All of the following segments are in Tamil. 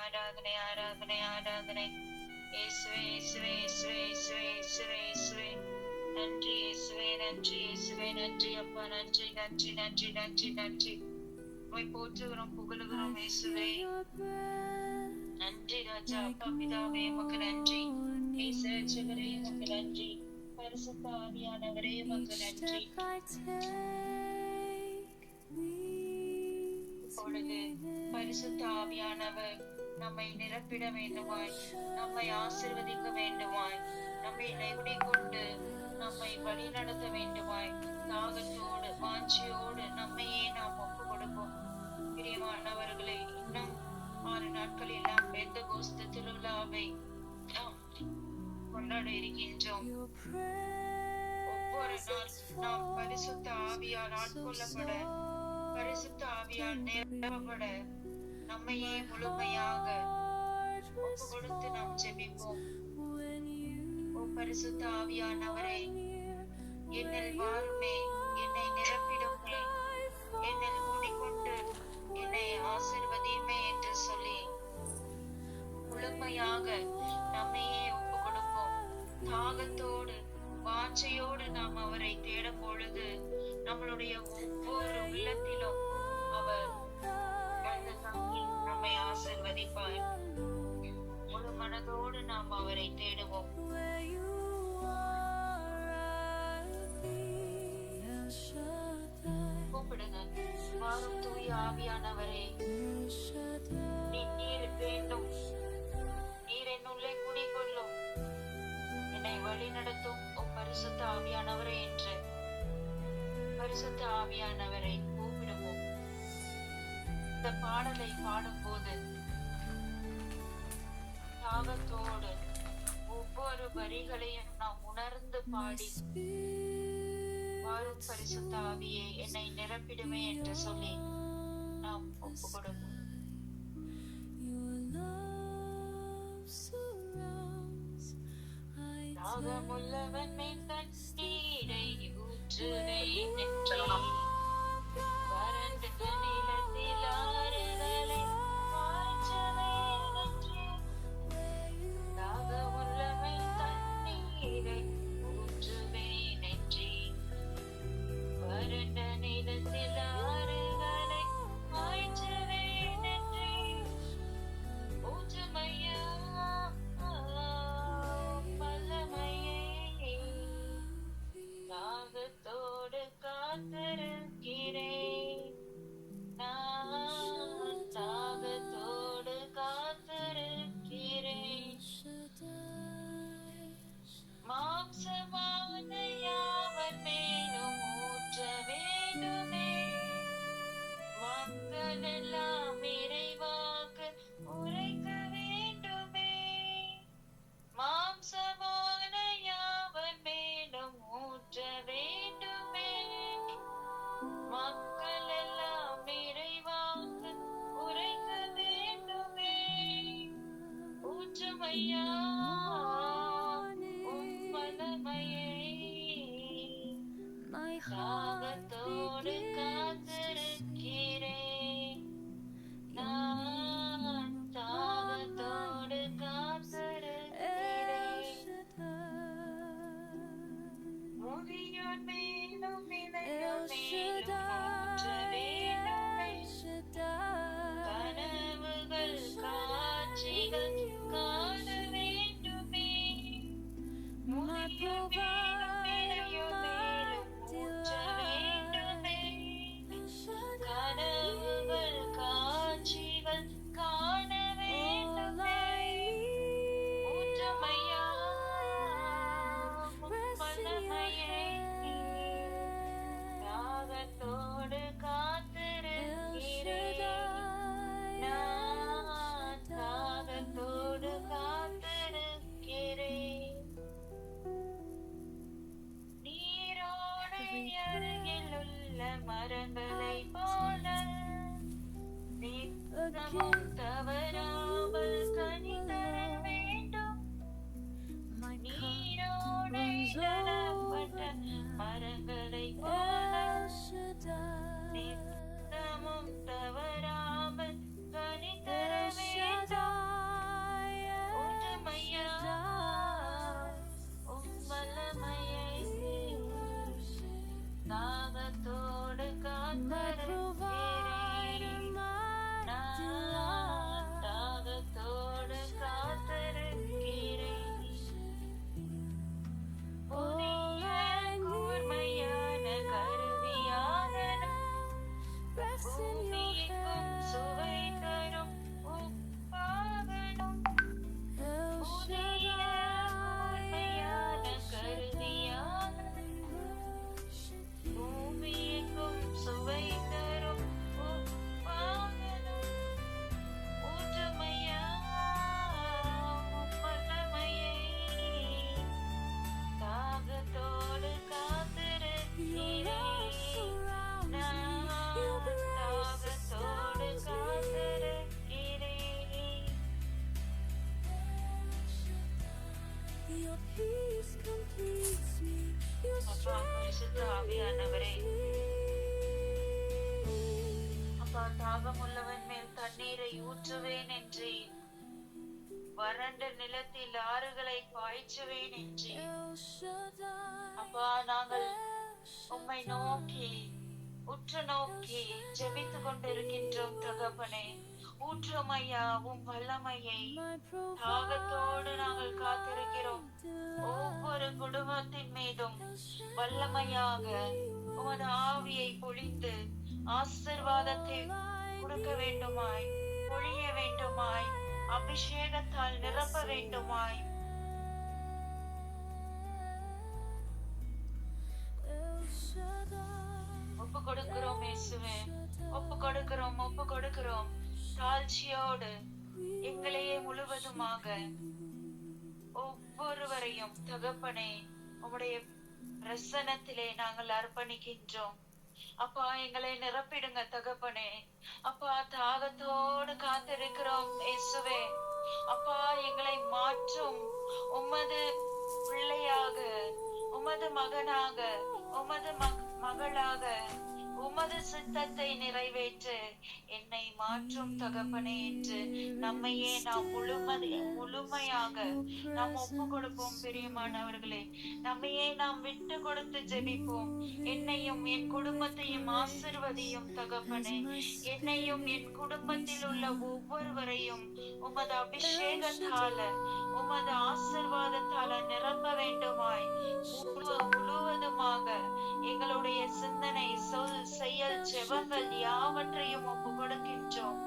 ஆராதனை ஆராதனை ஆராதனை. இயேசுவே இயேசுவே இயேசுவே இயேசுவே இயேசுவே இயேசுவே. நன்றி இயேசுவே, நன்றி இயேசுவே, நன்றி அப்பா, நன்றி நன்றி நன்றி நன்றி நன்றி. உம்மை போற்றுகிறோம், புகழுகிறோம் இயேசுவே. நன்றி ராஜா. அப்பா பிதாவே உமக்கு நன்றி. இயேசுவே உமக்கு நன்றி. பரிசுத்த ஆவியானவரே உமக்கு நன்றி. இப்பொழுது பரிசுத்த ஆவியானவர் நம்மை நிரப்பிட வேண்டுமாய், நம்மை ஆசீர்வதிக்க வேண்டுமாய், நம்மை நெருடி கொண்டு நம்மை வழி நடத்த வேண்டுமாய், தாகத்தோடு வாஞ்சியோடு நம்மையே நாம் ஒப்பு கொடுப்போம். பிரியமானவர்களே, இன்னும் 6 நாட்களில் நாம் பெந்தெகோஸ்து திருவிழாவை நாம் கொண்டாட இருக்கின்றோம். ஒவ்வொரு நாள் நாம் பரிசுத்த ஆவியால் ஆட்கொள்ளப்பட, பரிசுத்த ஆவியால் நிரப்பப்பட, நம்மையே முழுமையாக ஒப்பு கொடுத்து நாம் ஜெபிப்போம். ஓ பரிசுத்த ஆவியானவரே, என்னில் வாருமே, என்னை நிரப்பிடுமே, என்னில் மூடிக்கொண்டு என்னை ஆசீர்வதியுமே என்று சொல்லி முழுமையாக நம்மையே ஒப்பு கொடுப்போம். தாகத்தோடு வாஞ்சையோடு நாம் அவரை தேடும் பொழுது நம்மளுடைய ஒவ்வொரு உள்ளத்திலும் அவர் வந்து தங்கி நம்மை ஆசீர்வதிப்பார். முழு மனதோடு நாம் அவரை தேடுவோம். கூப்பிடுங்க. வாரும் தூய ஆவியானவரே, நீர் வேண்டும், நீர் என்னுள்ளே குடிகொள்ளும், என்னை வழி நடத்தும் பரிசுத்த ஆவியானவரே என்று பரிசுத்த ஆவியானவரை கூப்பிடுவோம். இந்த பாடலை பாடும்போது தாகத்தோடு ஒவ்வொரு வரிகளையும் நாம் உணர்ந்து பாடி, வாரும் பரிசுத்த ஆவியே என்னை நிரப்பிடுமே என்று சொல்லி நாம் ஒப்பு கொடுப்போம். தாகமுள்ளவன் மேல் தண்ணீரை ஊற்றுவேன் என்றே, வறண்ட நிலத்தில் ஆறுதலை பாய்ச்சுவேன் என்றே. தாகமுள்ளவன் தண்ணீரை ஊற்றுவேன் என்றே, வறண்ட நிலத்தில் ஆறுதலை பாய்ச்சுவேன் என்றே. ஊற்றுமையா தாகத்தோடு காத்திருக்கிறேன், நான் தாகத்தோடு காத்திருக்கிறேன். மாம்சமான யாவர் மேலும் ஊற்ற வேண்டுமே, மக்கள் எல்லாம் இறைவாக உரைக்க வேண்டுமே. மாம்சமான யாவர் மேலும் ஊற்ற வேண்டுமே, மக்கள் எல்லாம் இறைவாக உரைக்க வேண்டுமே. ஊற்றுமையா உம்மலமையை, தாகத்தோடு காத்திருக்கிறேன், நான் தாகத்தோடு காத்திருக்கிறேன். முதியோர் மேலும் இளையோர் மேலும் ஊற்ற வேண்டுமே, கனவுகள் காட்சிகள் காண வேண்டுமே. முதியோர் மேலும் இளையோர் மேலும் ஊற்ற வேண்டுமே, கனவுகள் காட்சிகள் காண வேண்டுமே. ஊற்றமையா வல்லமையை, தாகத்தோடு காத்திருக்கிறேன், நான் தாகத்தோடு காத்திருக்கிறேன். அப்பா பரிசுத்த ஆவியானவரே, அப்பா தாகமுள்ளவன் மேல் தண்ணீரை ஊற்றுவேன் என்றேன், வறண்ட நிலத்தில் ஆறுகளை பாய்ச்சுவேன் என்றேன். அப்பா நாங்கள் உம்மை நோக்கி உற்று நோக்கி ஜெபித்து கொண்டிருக்கின்றோம் தகப்பனே. ஊற்றும் ஐயா உம் வல்லமையை. தாகத்தோடு நாங்கள் காத்திருக்கிறோம். ஒவ்வொரு குடும்பத்தின் மீதும் வல்லமையாக உமது ஆவியை பொழிந்து ஆசீர்வாதத்தை கொடுக்க வேண்டுமாய், பொழிய வேண்டுமாய், அபிஷேகத்தால் நிரப்ப வேண்டுமாய். ஒப்பு கொடுக்கிறோம் இயேசுவே, ஒப்பு கொடுக்கிறோம், ஒப்பு கொடுக்கிறோம். தாழ்ச்சியோடு எங்களையே முழுவதுமாக ஒவ்வொருவரையும் தகப்பனே உம்முடைய பிரசன்னத்திலே நாங்கள் அர்ப்பணிக்கின்றோம். அப்பா எங்களை நிரப்பிடுங்க தகப்பனே. அப்பா தாகத்தோடு காத்திருக்கிறோம் இயேசுவே. அப்பா எங்களை மாற்றும் உமது பிள்ளையாக, உமது மகனாக, உமது மகளாக, உமது சித்தத்தை நிறைவேற்று என்னை மாற்றும் தகப்பனே என்று நம்மையே நாம் முழுமையாக நாம் ஒப்பு கொடுப்போம். பிரியமானவர்களே, நம்மையே நாம் விட்டு கொடுத்து ஜெபிப்போம். என்னையும் என் குடும்பத்தையும் ஆசீர்வதியும் தகப்பனே. என்னையும் என் குடும்பத்தில் உள்ள ஒவ்வொருவரையும் உமது அபிஷேகத்தால, உமது ஆசீர்வாதத்தால நிரப்ப வேண்டுமாய். முழுவதுமாக எங்களுடைய சிந்தனை, சொல், செயல், ஜெபங்கள் யாவற்றையும் ஒப்பு கொடுக்கின்றோம்.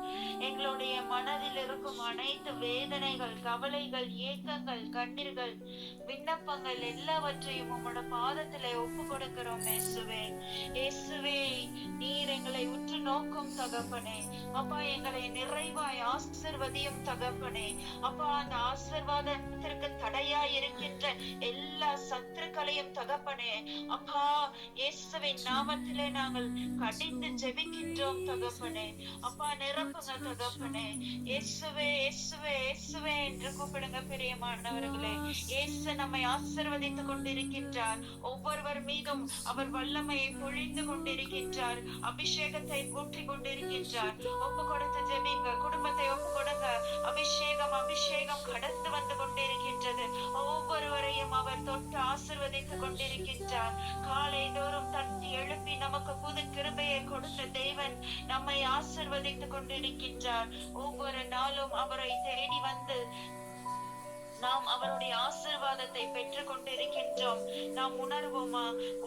எங்களுடைய மனதில் இருக்கும் அனைத்து வேதனைகள், கவலைகள், ஏக்கங்கள், கண்ணீர்கள், விண்ணப்பங்கள் எல்லாவற்றையும் உம்மோட பாதத்திலே ஒப்பு கொடுக்கிறோம் இயேசுவே. இயேசுவே, நீர் எங்களை உற்று நோக்கும் தகப்பனே. அப்பா எங்களை நிறைவாய் ஆசீர்வதியும் தகப்பனே. அப்பா அந்த ஆசீர்வாதத்திற்கு தடையாய் இருக்கின்ற எல்லா சத்துருக்களையும் தகப்பனே, அப்பா இயேசுவின் நாமத்திலே நாங்கள் கடிந்து ஜெபிக்கின்றோம் தகப்பனே. அப்பா நிரப்புங்க தகப்பனே. இயேசுவே, இயேசுவே, இயேசுவே என்று கூப்பிடுங்க பிரியமானவர்களே. இயேசு நம்மை ஆசீர்வதித்துக் கொண்டிருக்கின்றார். ஒவ்வொருவர் மீதும் அவர் வல்லமையை பொழிந்து கொண்டிருக்கின்றார். அபிஷேகத்தை ஊற்றி கொண்டிருக்கின்றார். ஒப்பு கொடுத்து ஜெபிங்க. குடும்பத்தை ஒப்பு கொடுங்க. அபிஷேகம், அபிஷேகம் கடந்து வந்து கொண்டிருக்கின்றது. ஒவ்வொருவரையும் அவர் தொட்டு ஆசீர்வதித்துக் கொண்டிருக்கின்றார். காலை தோறும் தட்டி எழுப்பி நமக்கு புது கிருபையை கொடுத்த தேவன் நம்மை ஆசீர்வதித்துக் கொண்டிருக்கின்றார். ஒவ்வொரு நாளும் அவரை தேடி வந்து நாம் அவருடைய ஆசீர்வாதத்தை பெற்றுக் கொண்டிருக்கின்றோம். நாம் உணர்வோமா?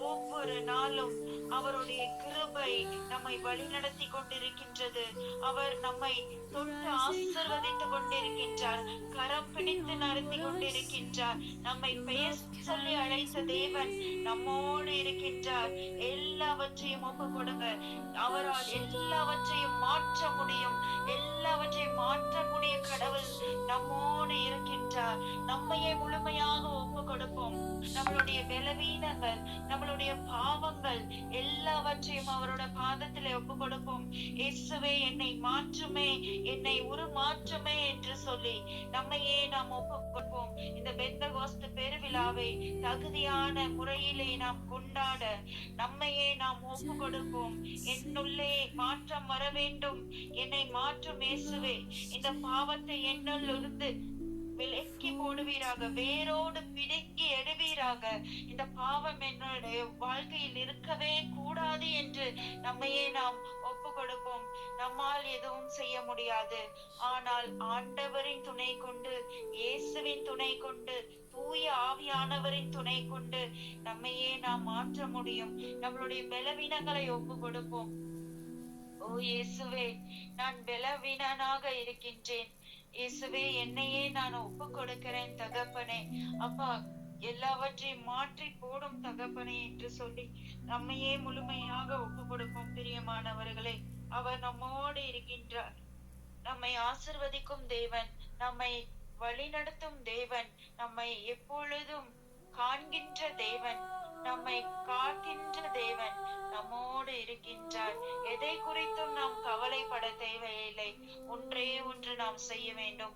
ஒவ்வொரு நாளும் அவருடைய கிருபை நம்மை வழிநடத்தி கொண்டிருக்கின்றது. அவர் நம்மை தொட்டு ஆசீர்வதித்துக் கொண்டிருக்கின்றார். கரம் பிடித்து நடத்தி கொண்டிருக்கின்றார். நம்மை பெயர் சொல்லி அழைத்த தேவன் நம்மோடு இருக்கின்றார். எல்லாவற்றையும் ஒப்பு கொடுங்க. அவரால் எல்லாவற்றையும் மாற்ற முடியும். எல்லாவற்றையும் மாற்றக்கூடிய கடவுள் நம்மோடு இருக்கின்றார். நம்மையே முழுமையாக ஒப்பு கொடுப்போம். நம்மளுடைய பலவீனங்கள், நம்மளுடைய பாவங்கள் எல்லாவற்றையும் அவரோட பாதத்திலே ஒப்பு கொடுப்போம். இயேசுவே என்னை மாற்றுமே, என்னை உருமாற்றுமே என்று சொல்லி நம்மையே நாம் ஒப்பு கொடுப்போம். இந்த பெந்தகோஸ்து பெருவிழாவை தகுதியான முறையிலே நாம் கொண்டாட நம்மையே நாம் ஒப்பு கொடுப்போம். என்னுள்ளே மாற்றம் வர வேண்டும். என்னை மாற்றும் இயேசுவே. இந்த பாவத்தை என்னுள் இருந்து விலக்கி போடுவீராக, வேரோடு பிடுங்கி எடுவீராக. இந்த பாவம் என்னுடைய வாழ்க்கையில் இருக்கவே கூடாது என்று நம்மையே நாம் ஒப்பு கொடுப்போம். நம்மால் எதுவும் செய்ய முடியாது. ஆனால் ஆண்டவரின் துணை கொண்டு, இயேசுவின் துணை கொண்டு, தூய ஆவியானவரின் துணை கொண்டு நம்மையே நாம் மாற்ற முடியும். நம்மளுடைய பலவீனங்களை ஒப்பு கொடுப்போம். ஓ இயேசுவே, நான் பலவீனனாக இருக்கின்றேன். இயேசுவே, என்னையே நான் ஒப்பு கொடுக்கிறேன் தகப்பனே. அப்பா எல்லாவற்றையும் மாற்றி போடும் தகப்பனே என்று சொல்லி நம்மையே முழுமையாக ஒப்பு கொடுப்போம். பிரியமானவர்களே, அவர் நம்மோடு இருக்கின்றார். நம்மை ஆசிர்வதிக்கும் தேவன், நம்மை வழிநடத்தும் தேவன், நம்மை எப்பொழுதும் காண்கின்ற தேவன், நம்மை காக்கின்ற தேவன் நம்மோடு இருக்கின்றார். எதை குறித்தும் நாம் கவலைப்பட தேவையில்லை. ஒன்றே ஒன்று நாம் செய்ய வேண்டும்.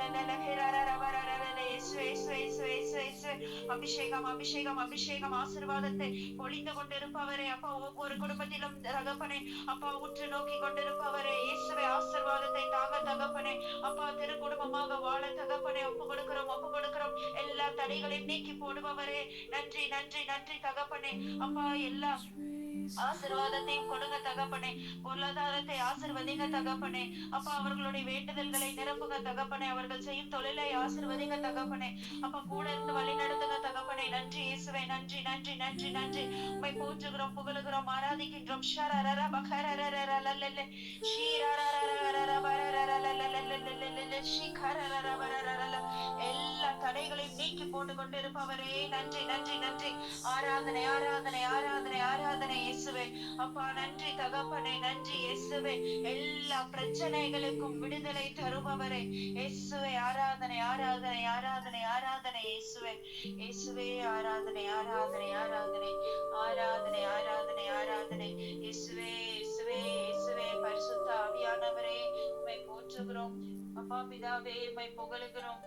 அபிஷேகம் அபிஷேகம் அபிஷேகம் ஆசீர்வாதத்தை பொழிந்து கொண்டிருப்பவரே அப்பா, ஒவ்வொரு குடும்பத்திலும் தகப்பனே அப்பா உற்று நோக்கி கொண்டிருப்பவரே இயேசுவே, ஆசீர்வாதத்தை தாங்க தகப்பனே அப்பா. திரு குடும்பமாக வாழ தகப்பனே ஒப்பு கொடுக்கிறோம் ஒப்பு கொடுக்கிறோம். எல்லா தடைகளையும் நீக்கி போடுபவரே நன்றி நன்றி நன்றி தகப்பனே அப்பா. எல்லா ஆசீர்வாதத்தையும் கொடுங்க தகப்பனே. பொருளாதாரத்தை ஆசீர்வதிங்க தகப்பனே அப்பா. அவர்களுடைய வேண்டுதல்களை நிரப்புங்க தகப்பனே. அவர்கள் செய்யும் தொழிலை ஆசீர்வதிங்க தகப்பனே அப்பா. கூட இருந்து வழி நடத்துங்க தகப்பனே. நன்றி இயேசுவே, நன்றி நன்றி நன்றி நன்றி. உம்மை போற்றுகிறோம் புகழுகிறோம் ஆராதிக்கின்றோம். எல்லா தடைகளையும் நீக்கி போட்டு கொண்டிருப்பவரே நன்றி நன்றி நன்றி. ஆராதனை ஆராதனை ஆராதனை ஆராதனை இயேசுவே. அப்பா நன்றி தகப்பனே, நன்றி இயேசுவே. எல்லா பிரச்சனைகளுக்கும் விடுதலை தருபவரே இயேசுவே. ஆராதனை ஆராதனை ஆராதனை ஆராதனை இயேசுவே. இயேசுவே ஆராதனை ஆராதனை ஆராதனை ஆராதனை ஆராதனை ஆராதனை இயேசுவே இயேசுவே இயேசுவே. பரிசுத்த ஆவியானவரே உம்மை போற்றுகிறோம். அப்பா பிதாவே உம்மை புகழுகிறோம்.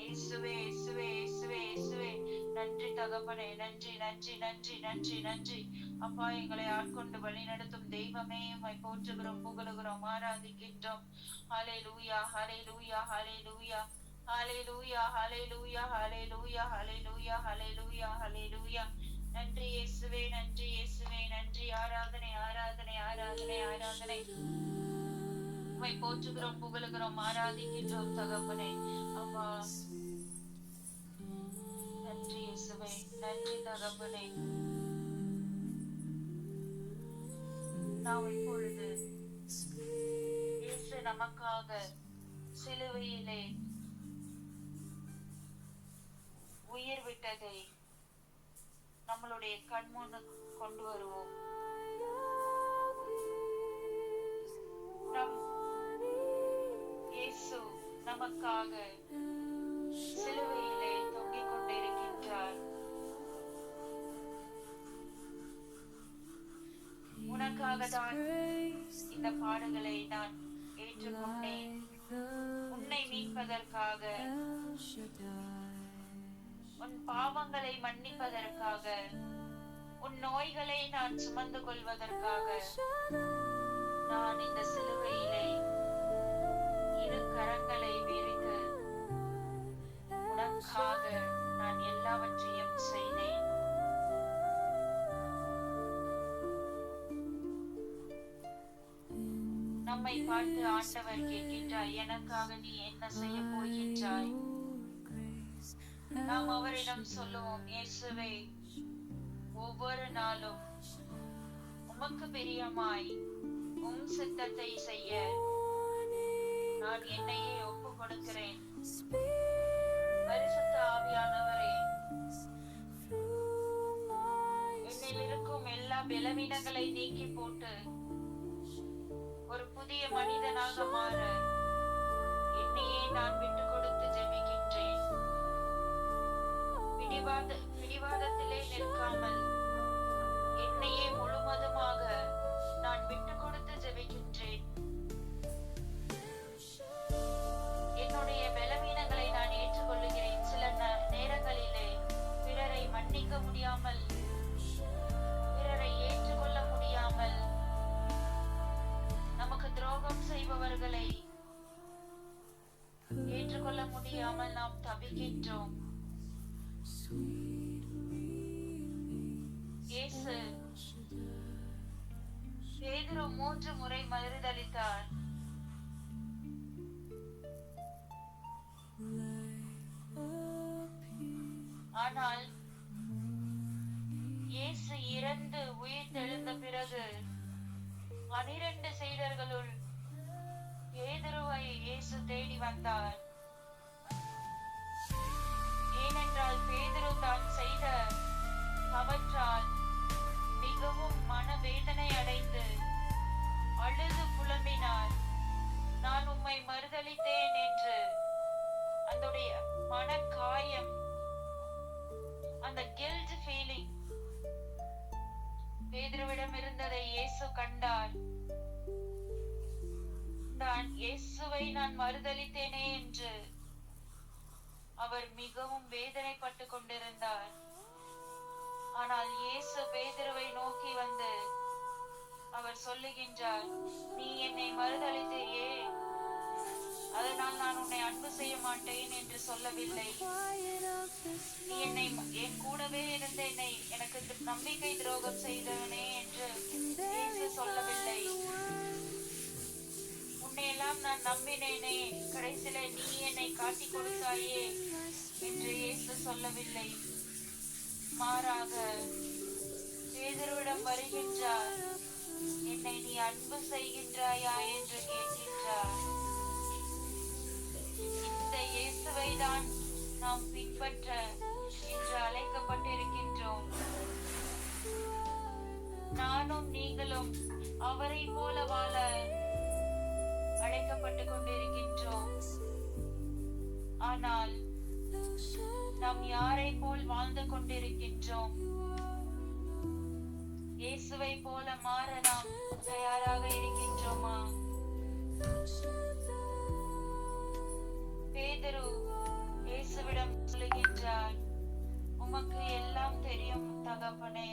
இயேசுவே இயேசுவே இயேசுவே இயேசுவே. நன்றி தகப்பனே, நன்றி நன்றி நன்றி நன்றி நன்றி. அப்பா எங்களை ஆட்கொண்டு வழி நடத்தும் தெய்வமே உம்மை போற்றுகிறோம், புகழுகிறோம், ஆராதிக்கின்றோம். ஹல்லேலூயா ஹல்லேலூயா ஹல்லேலூயா ஹல்லேலூயா ஹல்லேலூயா ஹல்லேலூயா ஹல்லேலூயா ஹல்லேலூயா ஹல்லேலூயா. நன்றி இயேசுவே, நன்றி இயேசுவே, நன்றி. ஆராதனை ஆராதனை ஆராதனை ஆராதனை. உம்மை போற்றுகிறோம், புகழுகிறோம், ஆராதிக்கின்றோம் தகப்பனே. அப்பா நன்றி இயேசுவே, நன்றி தகப்பனே. நாம் இப்பொழுது இயேசு நமக்காக சிலுவையிலே உயிர் விட்டதை நம்மளுடைய கண்முன்னு கொண்டு வருவோம். நம் இயேசு நமக்காக சிலுவையிலே தொங்கிக் கொண்டிருக்கின்றார். உனக்காக தான் இந்த பாடுகளை நான் ஏற்றுக்கொண்டேன். உன்னை மீட்பதற்காக, உன் பாவங்களை மன்னிப்பதற்காக, உன் நோய்களை நான் சுமந்து கொள்வதற்காக நான் இந்த சிலுவையிலே இரு கரங்களை விரித்து உனக்காக நான் எல்லாவற்றையும் செய்தேன். நம்மை பார்த்து ஆண்டவர் கேட்கின்றாய், எனக்காக நீ என்ன செய்ய போகின்றாய்? நாம் அவரிடம் சொல்லுவோம், இயேசுவே, ஒவ்வொரு நாளும் உமக்கு பிரியமாய் உம் சித்தத்தை செய்ய நான் என்னையே ஒப்பு கொடுக்கிறேன். பரிசுத்த ஆவியானவரே, என்னில் இருக்கும் எல்லா பலவீனங்களை நீக்கி போட்டு ஒரு புதிய மனிதனாக மாற என்னையே நான் விட்டு கொடுத்து ஜெபிக்கின்றேன். பிடிவாதத்திலே நிற்காமல் என்னையே முழுவதுமாக நான் விட்டு கொடுத்து ஜெபிக்கின்றேன். என்னுடைய பலவீனங்களை நான் ஏற்றுக்கொள்ளுகிறேன். சில நேரங்களிலே பிறரை மன்னிக்க முடியாமல், பிறரை ஏற்றுக்கொள்ள முடியாமல், நமக்கு துரோகம் செய்பவர்களை ஏற்றுக்கொள்ள முடியாமல் நாம் தவிக்கின்றோம். இயேசு பேதுரு 3 முறை மறுதலித்தார். ஆனால் இயேசு இறந்து உயிர் தெழுந்த பிறகு 12 சீடர்களுள் பேதுருவை இயேசு தேடி வந்தார். ஏனென்றால் பேதுரு தான் செய்த தவற்றால் மிகவும் மனவேதனை அடைந்து அழுது புலம்பினார். நான் உம்மை மறுதலித்தேன் என்று அந்த மனக்காயம், அந்த கில்ட் ஃபீலிங் பேதுருவிடம் இருந்ததை இயேசு கண்டார். நான் இயேசுவை நான் மறுதலித்தேனே என்று அவர் மிகவும் வேதனைப்பட்டு கொண்டிருந்தார். ஆனால் இயேசு பேதுருவை நோக்கி வந்து அவர் சொல்லுகின்றார், நீ என்னை மறுதலித்தேயே, அதனால் நான் உன்னை அன்பு செய்ய மாட்டேன் என்று சொல்லவில்லை. நீ என்னை என் கூடவே இருந்து எனக்கு நம்பிக்கை துரோகம் செய்தவனே என்று இயேசு சொல்லவில்லை. உன்னையெல்லாம் நான் நம்பினேனே, கடைசியில நீ என்னை காட்டிக் கொடுத்தாயே என்று இயேசு சொல்லவில்லை. மாறாக பேதுருவிடம் வருகின்றார், என்னை நீ அன்பு செய்கின்றாயா என்று கேட்கின்றார். இந்த இயேசுவை தான் நாம் பின்பற்ற என்று அழைக்கப்பட்டிருக்கின்றோம். நானும் நீங்களும் அவரை போல வாழ அழைக்கப்பட்டு கொண்டிருக்கின்றோம். ஆனால் நாம் யாரை போல் வாழ்ந்து கொண்டிருக்கின்றோம்? இயேசுவை போல மாற நாம் தயாராக இருக்கின்றோமா? பேதுரு இயேசுவிடம் சொல்லுகின்றார், உமக்கு எல்லாம் தெரியும் தகப்பனே,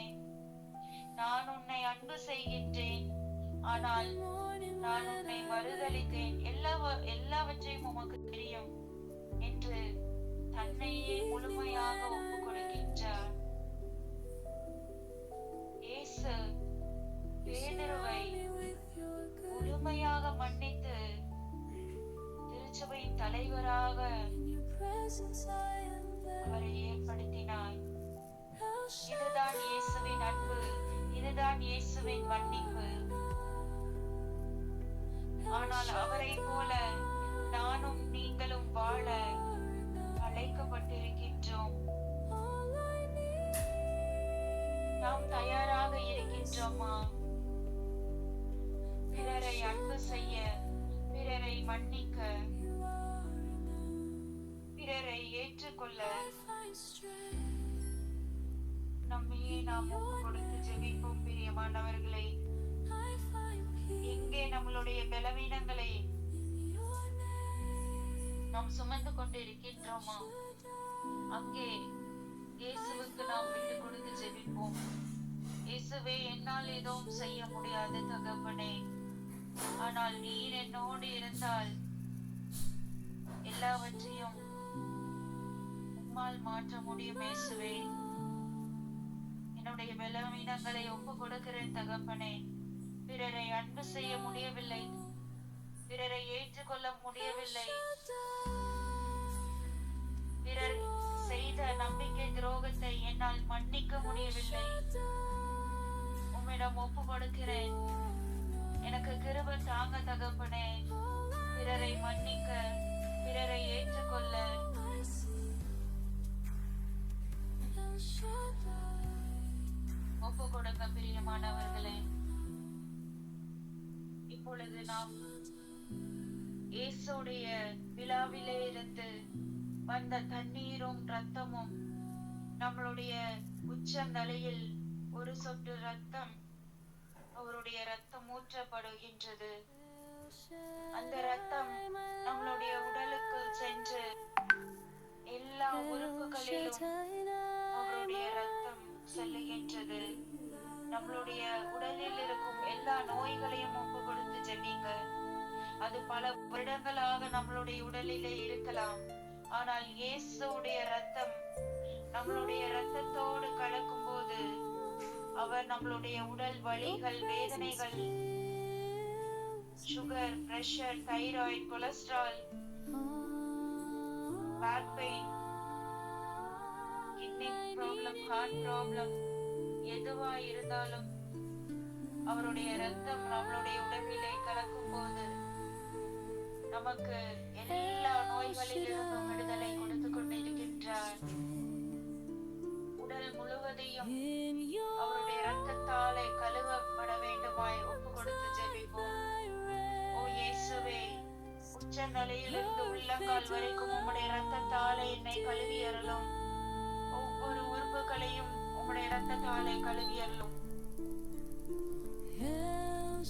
நான் உன்னை அன்பு செய்கின்றேன், ஆனால் நான் உன்னை மறுதலித்தேன், எல்லாவற்றையும் உமக்கு தெரியும் என்று தன்னையே முழுமையாக ஒப்பு கொடுக்கின்றார். இயேசு பேதுருவை முழுமையாக மன்னித்து திருச்சபையின் தலைவராக அவரை ஏற்படுத்தினார். இதுதான் இயேசுவின் அன்பு, இதுதான் இயேசுவின் மன்னிப்பு. ஆனால் அவரை போல நானும் நீங்களும் வாழ அழைக்கப்பட்டிருக்கின்றோம். நாம் தயாராக இருக்கின்றோமா? பிறரை அன்பு செய்ய, பிறரை மன்னிக்க, பிறரை ஏற்றுக்கொள்ள நம்மையே நாம் ஒப்பு கொடுத்து ஜெபிப்போம். பிரியமானவர்களே, எங்கே நம்மளுடைய பலவீனங்களை நாம் சுமந்து கொண்டு இருக்கின்றோமா, அங்கே இயேசுவுக்கு நாம் விட்டு கொடுத்து ஜெபிப்போம். இயேசுவே, என்னால் எதுவும் செய்ய முடியாது தகப்பனே, ஆனால் நீர் என்னோடு இருந்தால் எல்லாவற்றையும் உம்மால் மாற்ற முடியும். இயேசுவே, என்னுடைய பலவீனங்களை ஒப்பு கொடுக்கிறேன் தகப்பனே. பிறரை அன்பு செய்ய முடியவில்லை, பிறரை ஏற்றுக்கொள்ள முடியவில்லை, பிறர் செய்த நம்பிக்கை துரோகத்தை என்னால் மன்னிக்க முடியவில்லை. உம்மிடம் ஒப்பு கொடுக்கிறேன். எனக்கு கிருபை தாங்க தகப்பனே. பிறரை மன்னிக்க, பிறரை ஏற்றுக்கொள்ள ஒப்பு கொடுங்க பிரியமானவர்களே. இப்பொழுது நாம் இயேசுடைய விழாவிலே இருந்து வந்த தண்ணீரும் இரத்தமும், நம்மளுடைய உச்சந்தலையில் ஒரு சொட்டு ரத்தம், அவருடைய ரத்தம் ஊற்றப்படுகின்றது. அந்த ரத்தம் நம்மளுடைய உடலுக்கு சென்று எல்லா உறுப்புகளிலும் அவருடைய ரத்தம் செல்லுகின்றது. நம்மளுடைய உடலில் இருக்கும் எல்லா நோய்களையும் ஒப்பு கொடுத்து ஜெபிங்க. அது பல வருடங்களாக நம்மளுடைய உடலிலே இருக்கலாம், ஆனால் இயேசுடைய ரத்தம் நம்மளுடைய ரத்தத்தோடு கலக்கும் போது அவர் நம்மளுடைய உடல் வலிகள், வேதனைகள், sugar, pressure, thyroid, cholesterol, back pain, kidney problem, heart problem, எதுவா இருந்தாலும் அவருடைய ரத்தம் நம்மளுடைய உடம்பிலே கலக்கும் போது நமக்கு எல்லா நோய்களிலிருந்தும் விடுதலை கொடுத்து கொண்டிருக்கின்றார். உடல் முழுவதையும் அவருடைய ரத்தத்தாலே கழுவப்பட வேண்டுமாய் ஒப்பு கொடுத்து ஜெபிப்போம். ஓ இயேசுவே, உச்சந்தலையிலிருந்து உள்ளங்கால் வரைக்கும் உம்முடைய ரத்தத்தாலே என்னை கழுவி அருளும். ஒவ்வொரு உறுப்புகளையும் உம்முடைய ரத்தத்தாலே கழுவி அருளும்.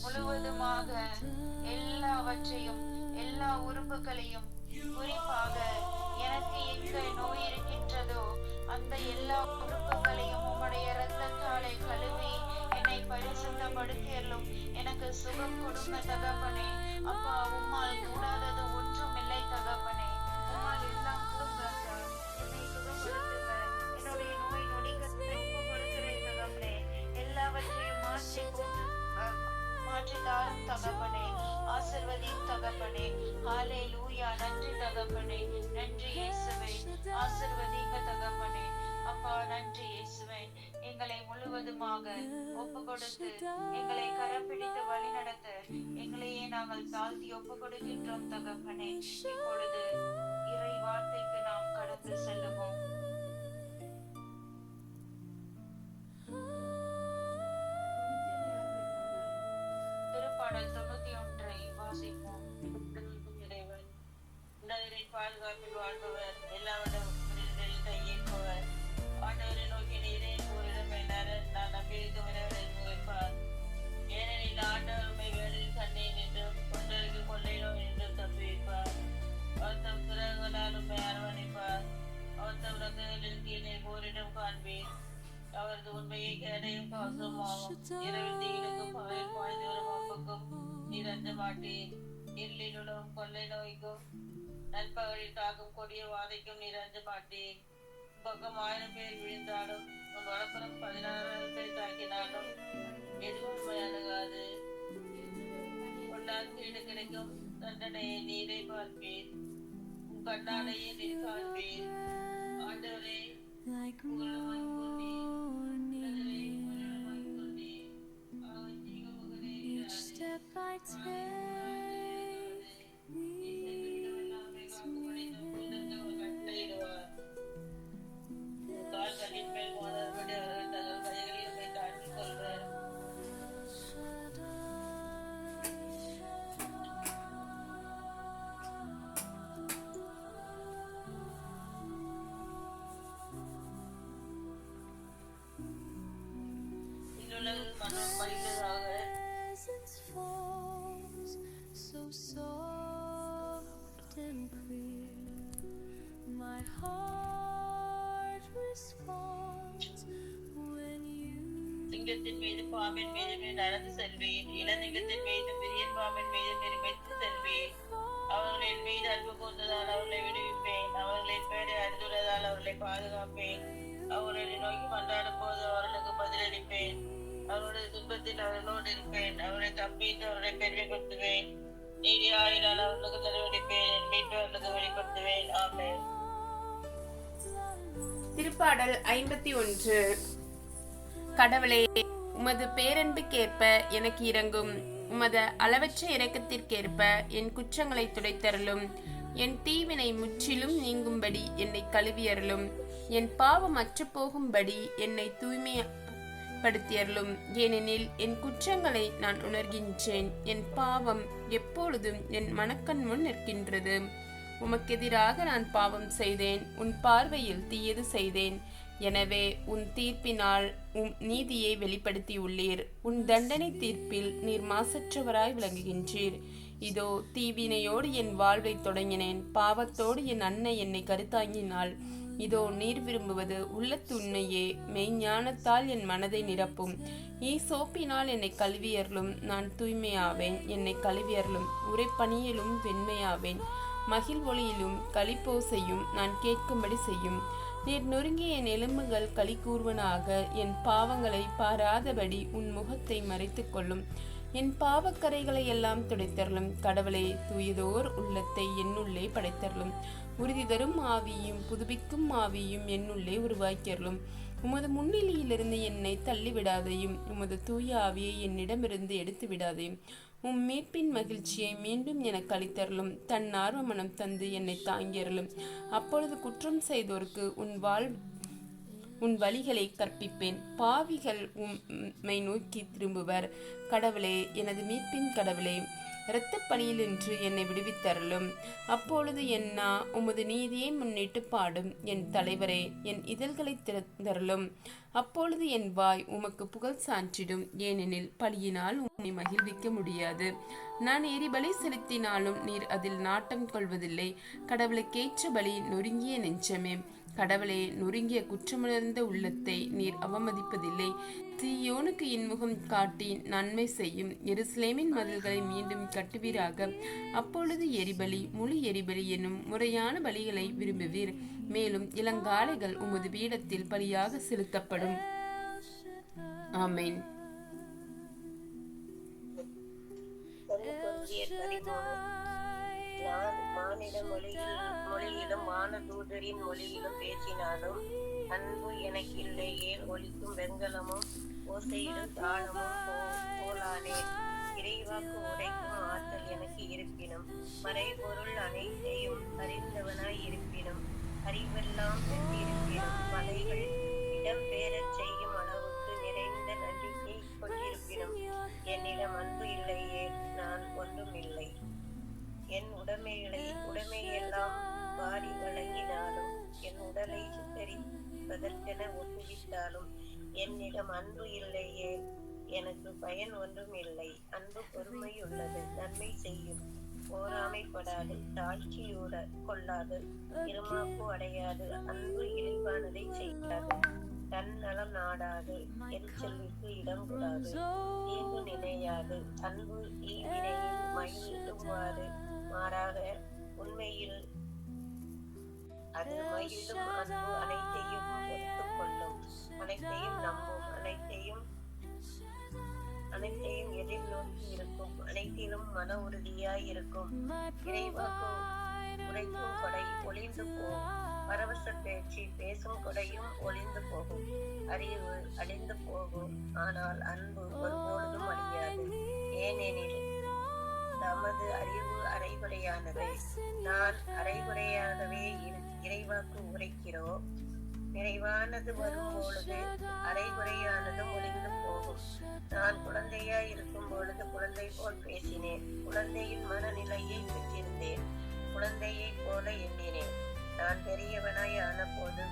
முழுவதுமாக எல்லாவற்றையும், எல்லா உறுப்புகளையும், குறிப்பாக எனக்கு எங்க நோய் இருக்கின்றதோ அந்த எல்லா உறுப்புகளையும் உம்முடைய இரத்தத்தாலே கழுவி என்னை பரிசுத்தப்படுத்தியலும். எனக்கு சுகம் கொடுங்க தகப்பனே. அப்பா, உம்மால் கூடாதது ஒன்றும் இல்லை தகப்பனே. உம்மால் எல்லாம் கொடுங்க. என்னை சுகப்படுத்துங்க. என்னுடைய நோய் நொடிகளை ஒப்பு கொடுக்கிறேன் தகப்பனே. எல்லாவற்றையும் மாற்றி தாரும் தகப்பனே. ஆசீர்வதியும் தகப்பனே. ஹல்லேலூயா. நன்றி தகப்பனே. நன்றி இயேசுவே. ஆசீர்வதிங்க தகப்பனே. அப்பா, நன்றி இயேசுவே. எங்களை முழுவதுமாக ஒப்பு கொடுத்து எங்களை கரம் பிடித்து வழி நடத்த எங்களையே நாங்கள் தாழ்த்தி ஒப்பு கொடுக்கின்றோம் தகப்பனே. இப்பொழுது இறை வார்த்தைக்கு நாம் கடந்து கடந்து செல்லுவோம். திருப்பாடல் 91 வாசிப்போம். இறைவன் உன்னதரை பாதுகாப்பில் வாழ்பவர், எல்லாவிடம் கையேற்பவர். ஆண்டவரை நோக்கி நீரே கூறிடம் என்றாரன், நான் நம்பியிருக்கும் இறைவனை வைப்பார். ஏனெனில் ஆண்டவர் உண்மை வேலையில் கண்ணீர் என்றும் கொண்டருக்கு கொள்ளை நோய் என்றும் தப்புவிப்பார். அவர் தம் சிறகுகளால் உண்மை அரவணைப்பார். அவர் தம் ரத்தங்களின் கீழே போரிடம் காண்பீர். அவரது உண்மையை கேடையும் கவசமாகும். இரவில் தீயிலுக்கும் பகலில் பாய்ந்து வரும் அம்புக்கும் நீர் அஞ்ச மாட்டீர். இருளில் உணவும் கொள்ளை நோய்க்கும் நண்பகலில் தாக்கும் கொடிய வாதைக்கும் நீர் அஞ்ச மாட்டீர். பக்கம் 1000 பேர் விழுந்தாலும் உன் வலப்புறம் 16,000 பேர் தாக்கினாலும் எதுவும் உண்மை அணுகாது. உன்னால் கீடு கிடைக்கும் தண்டனையை நீரை பார்ப்பீர். உன் கண்ணாலேயே நீர் காண்பீர். ஆண்டவரே சிங்கத்தின் மீது பாம்பின் மீது நடந்து செல்வேன். இளநீங்கத்தின் மீது பெரிய பாம்பின் மீது பெருமைத்து செல்வேன். அவர்களின் மீது அன்பு கூர்ந்ததால் அவர்களை விடுவிப்பேன். அவர்களின் பேரை அறிந்துள்ளதால் அவர்களை பாதுகாப்பேன். அவர்களை நோக்கி மன்றாடும் போது அவர்களுக்கு பதிலளிப்பேன். அவருடைய துன்பத்தில் அவர்களோடு இருப்பேன். அவரை தப்பித்து அவர்களை பெருமைப்படுத்துவேன். நீதி ஆயினால் அவர்களுக்கு தலைவலிப்பேன். என் மீட்பு அவர்களுக்கு வெளிப்படுத்துவேன். ஆமென். திருப்பாடல் 51. கடவுளே, உமது பேரன்புக்கேற்ப எனக்கு இரங்கும். உமது அளவற்ற இரக்கத்திற்கேற்ப என் குற்றங்களை துடைத்தருளும். என் தீவினை முற்றிலும் நீங்கும்படி என்னை கழுவியருளும். என் பாவம் அற்று போகும்படி என்னை தூய்மைப்படுத்தியருளும். ஏனெனில் என் குற்றங்களை நான் உணர்கின்றேன். என் பாவம் எப்பொழுதும் என் மனக்கண் முன் நிற்கின்றது. உமக்கெதிராக நான் பாவம் செய்தேன். உன் பார்வையில் தீயது செய்தேன். எனவே உன் தீர்ப்பினால் நீதியை வெளிப்படுத்தியுள்ளீர். உன் தண்டனை தீர்ப்பில் நீர் மாசற்றவராய் விளங்குகின்றீர். இதோ தீவினையோடு என் வாழ்வை தொடங்கினேன். பாவத்தோடு என் அன்னை என்னை கருத்தாங்கினாள். இதோ நீர் விரும்புவது உள்ளத்துண்மையே. மெய்ஞானத்தால் என் மனதை நிரப்பும். ஈசோப்பினால் என்னை கழுவியருளும். நான் தூய்மையாவேன். என்னை கழுவியருளும். உரைப்பணியிலும் வெண்மையாவேன். மகிழ் ஒளியிலும் களிப்போசையும் நான் கேட்கும்படி செய்யும். நீர் நொறுங்கிய என் எலும்புகள் களி கூறுவனாக. என் பாவங்களை பாராதபடி உன் முகத்தை மறைத்துக் கொள்ளும். என் பாவக்கரைகளை எல்லாம் துடைத்தருளும். கடவுளே, தூயதோர் உள்ளத்தை என்னுள்ளே படைத்தருளும். உறுதி தரும் ஆவியும் புதுப்பிக்கும் ஆவியும் என்னுள்ளே உருவாக்கியருளும். உமது முன்னிலையிலிருந்து என்னை தள்ளிவிடாதையும். உமது தூய ஆவியை என்னிடமிருந்து எடுத்து விடாதையும். உம் மீட்பின் மகிழ்ச்சியை மீண்டும் எனக்கு அளித்தருளும். தன்னார்வ மனம் தந்து என்னை தாங்கியருளும். அப்பொழுது குற்றம் செய்தோருக்கு உன் வழிகளை கற்பிப்பேன். பாவிகள் உம்மை நோக்கி திரும்புவர். கடவுளே, எனது மீட்பின் கடவுளே, இரத்த பலியிலின்று என்னை விடுவித்தருளும். அப்பொழுது என் நா உமது நீதியை முன்னிட்டு பாடும். என் தலைவரே, என் இதழ்களை திறந்தருளும். அப்பொழுது என் வாய் உமக்கு புகழ் சான்றிடும். ஏனெனில் பலியினால் உம்மை மகிழ்விக்க முடியாது. நான் எரிபலி செலுத்தினாலும் நீர் அதில் நாட்டம் கொள்வதில்லை. கடவுளுக்கேற்ற பலி நொறுங்கிய நெஞ்சமே. கடவுளே, நொறுங்கிய குற்றமுணர்ந்த உள்ளத்தை நீர் அவமதிப்பதில்லை. சீயோனுக்கு இன்முகம் காட்டி நன்மை செய்யும். எருசலேமின் மதில்களை மீண்டும் கட்டுவீராக. அப்பொழுது எரிபலி முழு எரிபலி என்னும் முறையான பலிகளை விரும்புவீர். மேலும் இளங்காளைகள் உமது பீடத்தில் பலியாக செலுத்தப்படும். ஆமென். நான் மானிட மொழியிலும் வானதூதரின் மொழியிலும் பேசினாலும் அன்பு எனக்கு இல்லையே. ஒலிக்கும் வெண்கலமும் ஓசையிடும் தாளமும் போலானே. இறைவாக்கு உரைக்கும் ஆற்றல் எனக்கு இருப்பினும் மறைபொருள் அனைத்தையும் அறிந்தவனாய் இருப்பினும் அறிவெல்லாம் பெற்றிருப்பினும் மலைகள் இடம்பெயரச் செய்யும் அளவுக்கு நிறைந்த நம்பிக்கை கொண்டிருப்பினும் என்னிடம் அன்பு இல்லையே நான் ஒன்றும் இல்லை. என் உடைமையெல்லாம் வாரி வழங்கினாலும் என் உடலை சுத்தரிப்பதற்கென ஒப்புவித்தாலும் என்னிடம் அன்பு இல்லையே எனக்கு பயன் ஒன்றும் இல்லை. அன்பு பொறுமை உள்ளது, நன்மை செய்யும், போராமைப்படாது, தாழ்ச்சியோட கொள்ளாது, இருமாப்பு அடையாது, அன்பு இழிவானதை செய்யாது, தன் நலம் நாடாது, எரிச்சலுக்கு இடம் கூடாது, தீங்கு நினையாது, அன்பு ஈவினையில் மகிழுமாறு மாறாக உண்மையில் அது மகிழும். அன்பு அனைத்தையும் பொறுத்து கொள்ளும், அனைத்தையும் நம்பும், அனைத்தையும் எதிர்நோக்கி இருக்கும், அனைத்திலும் மன உறுதியாய் இருக்கும். இறைவாக்கு உரைக்கும் கொடை ஒளிந்து போகும், பரவச பேச்சு பேசும் கொடையும் ஒளிந்து போகும், அறிவு அழிந்து போகும், ஆனால் அன்பு ஒருபொழுதும் அழியாது. ஏனெனில் நமது அறிவு அரைகுறையானவை. நான் அரைகுறையாகவே இறைவாக்கு உரைக்கிறோம். நிறைவானது வரும்பொழுது அரைகுறையானதும் ஒளிந்து போகும். நான் குழந்தையாய் இருக்கும் பொழுது குழந்தை போல் பேசினேன், குழந்தையின் மனநிலையை பெற்றிருந்தேன், குழந்தையை போல எண்ணினேன். நான் பெரியவனாய் ஆன போது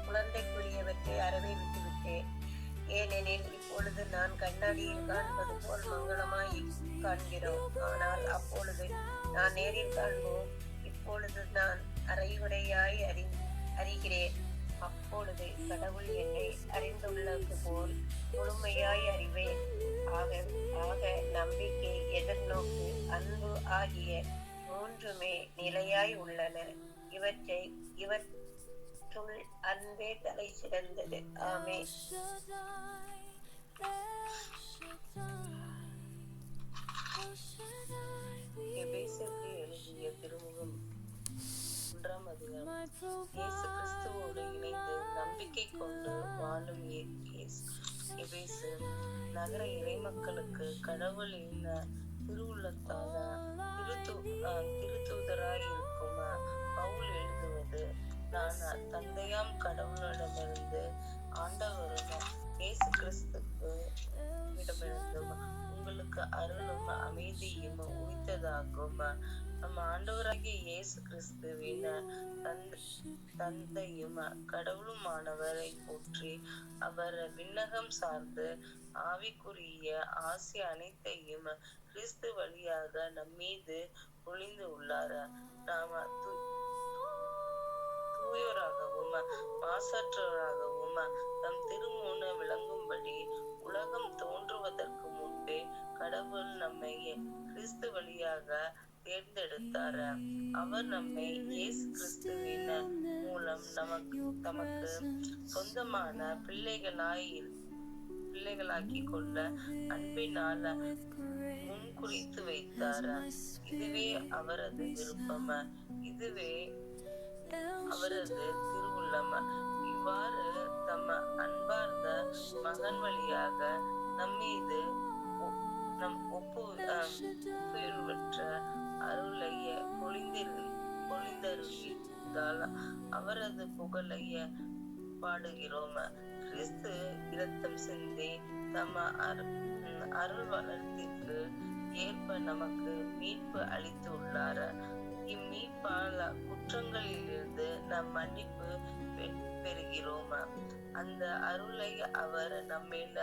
குழந்தைக்குரியவற்றை அறவே விட்டுவிட்டேன். ஏனெனில் இப்பொழுது நான் கண்ணாடியில் காண்பது போல் மங்களமாய் காண்கிறோம். ஆனால் அப்பொழுது நான் நேரில் காண்போம். இப்பொழுது நான் அரைகுறையாய் அறிகிறேன். அப்பொழுது கடவுள் என்னை அறிந்துள்ளது போல் முழுமையாய் அறிவேன். ஆக நம்பிக்கை, எதிர்நோக்கு, அன்பு ஆகிய மூன்றுமே நிலையாய் உள்ளன. இவற்றுள் அன்பே தலை சிறந்தது. ஆமென். எபேசியருக்கு எழுதிய திருமுகம் 1ஆம் அதிகாரம். இயேசு கிறிஸ்துவோடு இணைந்து நம்பிக்கை கொண்டு வாழும் எபேசு நகர இறைமக்களுக்கு கடவுளின் திருவுள்ளத்தான திருத்தூதராய் இருக்கும் பவுல் எழுதுவது: நான் தந்தையாம் கடவுளிடமிருந்து ஆண்டவரும் இயேசு கிறிஸ்துக்கு இடமிருந்தும் உங்களுக்கு அருளும் அமைதியும் உரித்ததாகும். நம் ஆண்டவராகிய இயேசு கிறிஸ்துவின் தந்தையும் கடவுளுமானவரை போற்றி அவர் விண்ணகம் சார்ந்து ஆவிக்குரிய ஆசி அனைத்தையும் கிறிஸ்து வழியாக நம்மீது பொழிந்து உள்ளார். நாம் தூயோராகவும் மாசற்றவராகவும் நம் திருமுன் விளங்கும்படி உலகம் தோன்றுவதற்கு முன்பே கடவுள் நம்மை கிறிஸ்து வழியாக தேர்ந்தெடுத்தார். அவர் நம்மை இயேசு கிறிஸ்துவின் மூலம் தமக்கு சொந்தமான பிள்ளைகளாக்கி கொள்ள அன்பினால் முன்குறித்து வைத்தார். இதுவே அவரது விருப்பம், இதுவே அவரது திருவுள்ளம். இவ்வாறு தம் அன்பார்ந்த மகன் வழியாக நம்மீது ஒப்புயர்வற்ற அருளை பொழிந்தருளியதால் அவரது புகழை பாடுகிறோம். கிறிஸ்து இரத்தம் சிந்தி தம் அருள் வளர்த்திற்கு ஏற்ப நமக்கு மீட்பு அளித்து உள்ளார். இம்மீட்பால் குற்றங்களிலிருந்து நம் மன்னிப்பு பெறுகிறோம். அந்த அருளை அவர் நம்மேல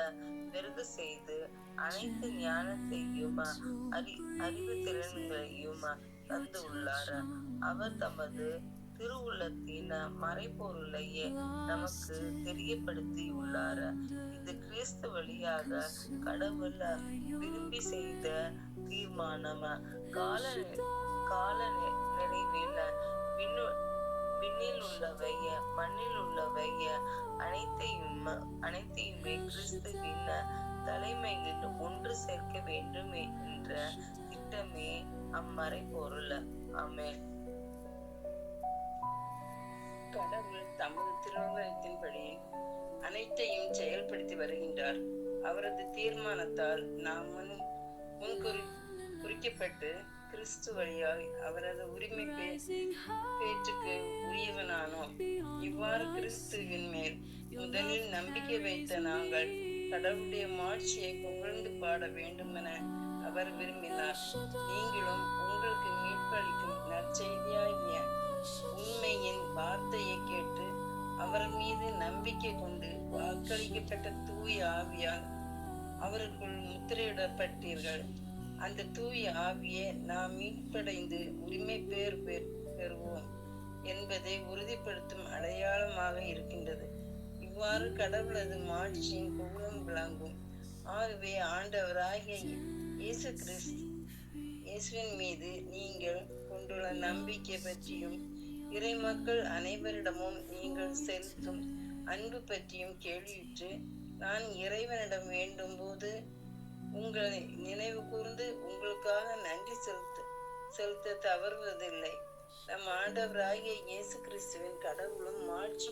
பெருக செய்து அனைத்து ஞானத்தையும் அறிவு திறன்களையும் தந்து உள்ளார். அவர் தமது திருவுள்ளத்தின் மறைபொருளை நமக்கு தெரியப்படுத்தி உள்ளார். இது கிறிஸ்து வழியாக கடவுள் விரும்பி செய்த தீர்மானம். கால நிறைவில் விண்ணில் உள்ளவை மண்ணில் உள்ளவை அனைத்தையுமே கிறிஸ்துவின் தலைமையில் ஒன்று சேர்க்க வேண்டும் என்ற திட்டமே அம்மறைபொருள். ஆமென். கடவுள் தமது திருவுள்ளத்தின்படி அனைத்தையும் செயல்படுத்தி வருகின்றார். அவரது தீர்மானத்தால் நாம் குறிக்கப்பட்டு கிறிஸ்து வழியாய் அவரது உரிமை பேற்றுக்கு உரியவனானோம். இவ்வாறு கிறிஸ்துவின் மேல் முதலில் நம்பிக்கை வைத்த நாங்கள் கடவுளுடைய மாட்சியை புகழ்ந்து பாட வேண்டுமென அவர் விரும்பினார். நீங்களும் உங்களுக்கு மீட்பளிக்கும் நற்செய்தியாகிய உண்மையின் வார்த்தையை கேட்டு அவர் மீது நம்பிக்கை கொண்டு வாக்களிக்கப்பட்ட தூய ஆவியால் அவருக்குள் முத்திரையிடப்பட்டீர்கள். அந்த தூய ஆவியே நாம் மீட்படைந்து உரிமை பெறுவோம் என்பதை உறுதிப்படுத்தும் அடையாளமாக இருக்கின்றது. இவ்வாறு கடவுளது மாட்சியின் புகழும் விளங்கும். ஆகவே ஆண்டவராகிய இயேசுவின் மீது நீங்கள் கொண்டுள்ள நம்பிக்கை பற்றியும் இறை மக்கள் அனைவரிடமும் நீங்கள் செலுத்தும் அன்பு பற்றியும் கேள்வியுற்று நான் இறைவனிடம் வேண்டும் போது உங்களை நினைவு கூர்ந்து உங்களுக்காக நன்றி செலுத்த தவறுவதில்லை. நம் ஆண்டவராகிய இயேசு கிறிஸ்துவின் கடவுளும் மாட்சி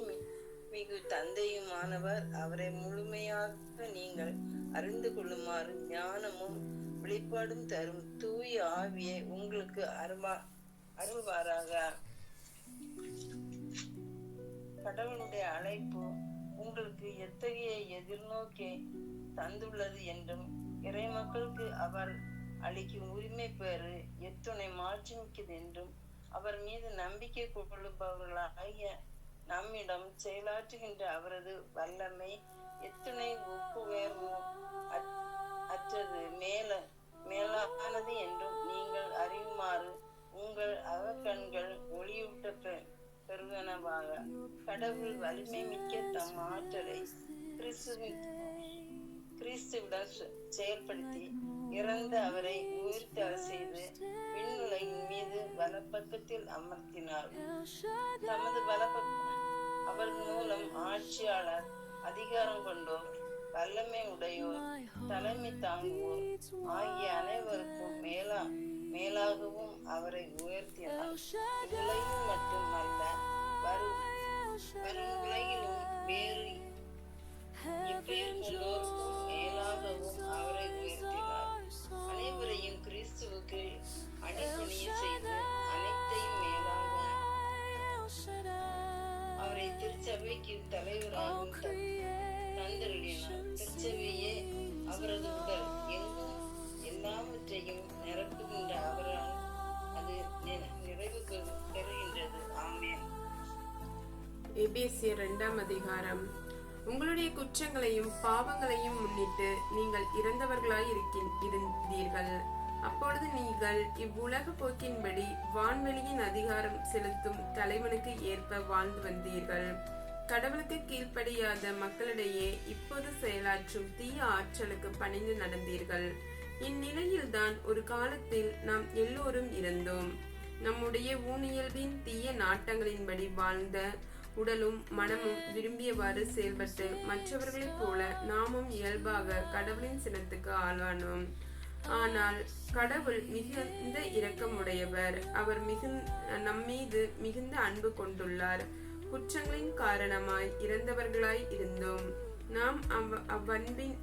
மிகு தந்தையுமானவர் அவரை முழுமையாக நீங்கள் அறிந்து கொள்ளுமாறு ஞானமும் வெளிப்பாடும் தரும் தூய ஆவியை உங்களுக்கு அருள்வாராக. கடவுளுடைய அழைப்பு உங்களுக்கு எத்தகைய எதிர்நோக்கை தந்துள்ளது என்றும் இறை மக்களுக்கு அவர் அளிக்கும் உரிமை பெறு எத்துணை மாற்றிமிக்கது என்றும் அவர் மீது நம்பிக்கை கொள்ளுபவர்களாகிய நம்மிடம் செயலாற்றுகின்ற அவரது வல்லமை எத்துணை ஒப்புயர்வு அற்றது மேலானது என்றும் நீங்கள் அறியுமாறு உங்கள் அவக்கண்கள் ஒளியூட்ட பெறுவனவாக. கடவுள் வலிமை மிக்க தம் ஆற்றலை கிறிஸ்துவிடம் செயல்படுத்தி இறந்த அவரை உயிர்த்தெழ செய்து விண்ணுலகின் மீது வலப்பக்கத்தில் அமர்த்தினார். தமது அவர் மூலம் ஆட்சியாளர், அதிகாரம் கொண்டோர், வல்லமை உடையோர், தலைமை தாங்குவோர் ஆகிய அனைவருக்கும் மேலாகவும் அவரை உயர்த்தினார். இவ்வுலகில் மட்டுமல்ல, வரும் உலகிலும் வேறு எப்பேற்பட்டோருக்கும் மேலாகவும் அவரை உயர்த்தினார். அனைவரையும் கிறிஸ்துவுக்கு அடிபணிய செய்து அனைத்தையும் மேலாக அவரை திருச்சபைக்கு தலைவராகவும் தந்தருளினார். திருச்சபையே அவரது உடல், எங்கும் எல்லாவற்றையும் நிரப்புகின்ற அவரால் அது நிறைவு பெறுகின்றது. ஆமென். எபேசியர் 2ஆம் அதிகாரம். உங்களுடைய குற்றங்களையும் பாவங்களையும் முன்னிட்டு நீங்கள் இறந்தவர்களாய் இருந்தீர்கள். அப்பொழுது நீங்கள் இவ்வுலக போக்கின்படி வான்வெளியின் அதிகாரம் செலுத்தும் தலைவனுக்கு ஏற்ப வாழ்ந்து வந்தீர்கள். கடவுளுக்கு கீழ்ப்படியாத மக்களிடையே இப்போது செயலாற்றும் தீய ஆற்றலுக்கு பணிந்து நடந்தீர்கள். இந்நிலையில்தான் ஒரு காலத்தில் நாம் எல்லோரும் இருந்தோம். நம்முடைய ஊனியல்பின் தீய நாட்டங்களின்படி வாழ்ந்த உடலும் மனமும் விரும்பியவாறு செயல்பட்டு மற்றவர்களைப் போல நாமும் இயல்பாக கடவுளின் சினத்துக்கு ஆளானோம். ஆனால் கடவுள் மிகுந்த இரக்கமுடையவர். அவர் நம்மீது மிகுந்த அன்பு கொண்டுள்ளார். குற்றங்களின் காரணமாய் இறந்தவர்களாய் இருந்தோம். நாம் அவ்வன்பின்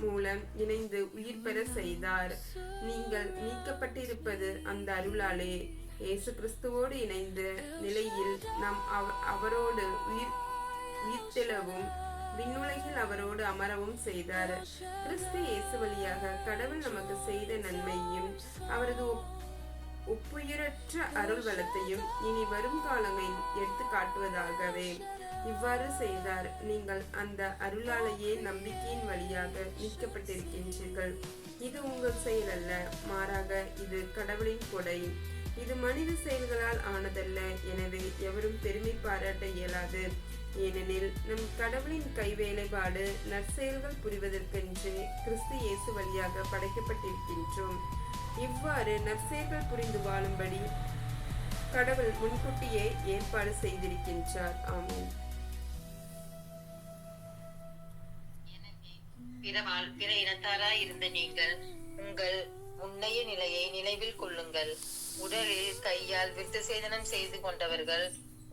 மூலம் இணைந்து உயிர் பெற செய்தார். நீங்கள் மீட்கப்பட்டிருப்பது அந்த அருளாலே. இயேசு கிறிஸ்துவோடு இணைந்த நிலையில் நாம் அவரோடு உயிர்த்தெழவும் விண்ணுலகில் அவரோடு அமரவும் செய்தார். கிறிஸ்து இயேசு வழியாக கடவுள் நமக்கு செய்த நன்மையும் அவரது ஒப்புயரற்ற அருள் வளத்தையும் இனி வரும் காலங்களில் எடுத்து காட்டுவதாகவே இவ்வாறு செய்தார். நீங்கள் அந்த அருளாலேயே நம்பிக்கையின் வழியாக மீட்கப்பட்டிருக்கின்றீர்கள். இது உங்கள் செயல் அல்ல, மாறாக இது கடவுளின் கொடை. இது மனித செயல்களால் ஆனதல்ல, எனவே எவரும் பெருமை பாராட்ட இயலாது. ஏனெனில் நம் கடவுளின் கைவேலைப்பாடு நற்செயல்கள் புரிவதற்கென்று கிறிஸ்து இயேசு வழியாக படைக்கப்பட்டிருக்கின்றோம். இவ்வாறு நற்செயல்கள் புரிந்து வாழும்படி கடவுள் முன்கூட்டியே ஏற்பாடு செய்திருக்கின்றார். ஆமென். பிற இனத்தாராய் இருந்த நீங்கள் உங்கள் முன்னைய நிலையை நினைவில் கொள்ளுங்கள். உடலில் கையால் விருத்த சேதனம் செய்து கொண்டவர்கள்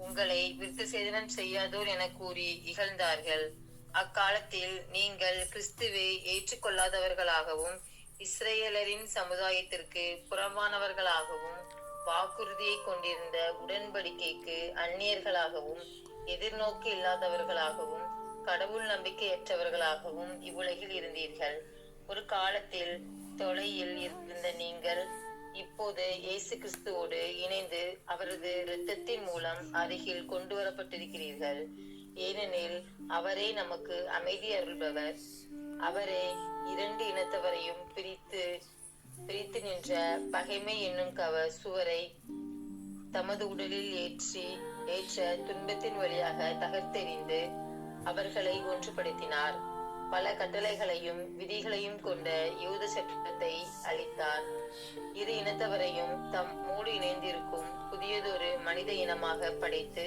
உங்களை விருத்த சேதனம் செய்யாதோர் என கூறி இகழ்ந்தார்கள். அக்காலத்தில் நீங்கள் கிறிஸ்துவை ஏற்றுக்கொள்ளாதவர்களாகவும் இஸ்ரேலரின் சமுதாயத்திற்கு புறம்பானவர்களாகவும் வாக்குறுதியை கொண்டிருந்த உடன்படிக்கைக்கு அந்நியர்களாகவும் எதிர்நோக்கு இல்லாதவர்களாகவும் கடவுள் நம்பிக்கையற்றவர்களாகவும் இவ்வுலகில் இருந்தீர்கள். ஒரு காலத்தில் தொலையில் இருந்த நீங்கள் இப்போது இயேசு கிறிஸ்துவோடு இணைந்து அவரது இரத்தத்தின் மூலம் அருகில் கொண்டு வரப்பட்டிருக்கிறீர்கள். ஏனெனில் அவரே நமக்கு அமைதி அருள்பவர். அவரே இரண்டு இனத்தவரையும் பிரித்து நின்ற பகைமை என்னும் சுவரை தமது உடலில் ஏற்ற துன்பத்தின் வழியாக தகர்த்தெறிந்து அவர்களை ஒன்றுபடுத்தினார். பல கட்டளைகளையும் விதிகளையும் கொண்ட யூத சட்டத்தை அளித்தார். இரு இனத்தவரையும் தம்மோடு இணைந்திருக்கும் புதியதொரு மனித இனமாக படைத்து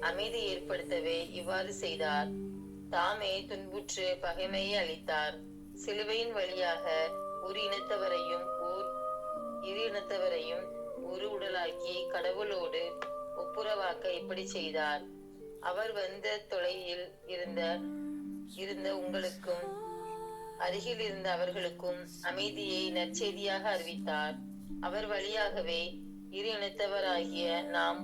அமைதி ஏற்படுத்தவே இவ்வாறு செய்தார். தாமே துன்புற்று பகைமையை அளித்தார். சிலுவையின் வழியாக இரு இனத்தவரையும் ஒரு உடலாக்கி கடவுளோடு ஒப்புரவாக்க இப்படி செய்தார். அவர் வந்த தொலையில் இருந்த உங்களுக்கும் அருகில் இருந்த அவர்களுக்கும் அமைதியை நற்செய்தியாக அறிவித்தார். அவர் வழியாகவே இரு இனத்தவராகிய நாம்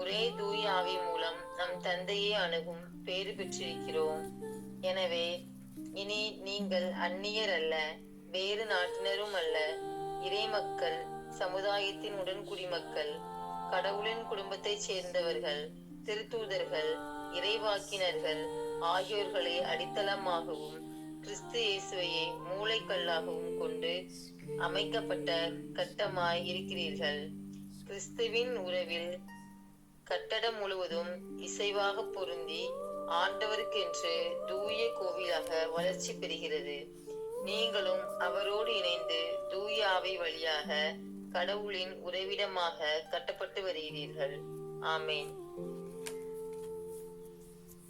ஒரே தூய ஆவி மூலம் நம் தந்தையை அணுகும் பேறு பெற்றிருக்கிறோம். எனவே இனி நீங்கள் அந்நியர் அல்ல, வேறு நாட்டினரும் அல்ல, இறைமக்கள், சமுதாயத்தின் உடன்குடிமக்கள், கடவுளின் குடும்பத்தைச் சேர்ந்தவர்கள், திருத்தூதர்கள், இறைவாக்கினர்கள் ஆகியோர்களை அடித்தளமாகவும் கிறிஸ்து இயேசுவையே மூளைக்கல்லாகவும் கொண்டு அமைக்கப்பட்ட கட்டமாய் இருக்கிறீர்கள். கிறிஸ்துவின் உறவில் கட்டடம் முழுவதும் இசைவாக பொருந்தி ஆண்டவருக்கென்று தூய கோவிலாக வளர்ச்சி பெறுகிறது. நீங்களும் அவரோடு இணைந்து தூய ஆவி வழியாக கடவுளின் உறைவிடமாக கட்டப்பட்டு வருகிறீர்கள். ஆமேன்.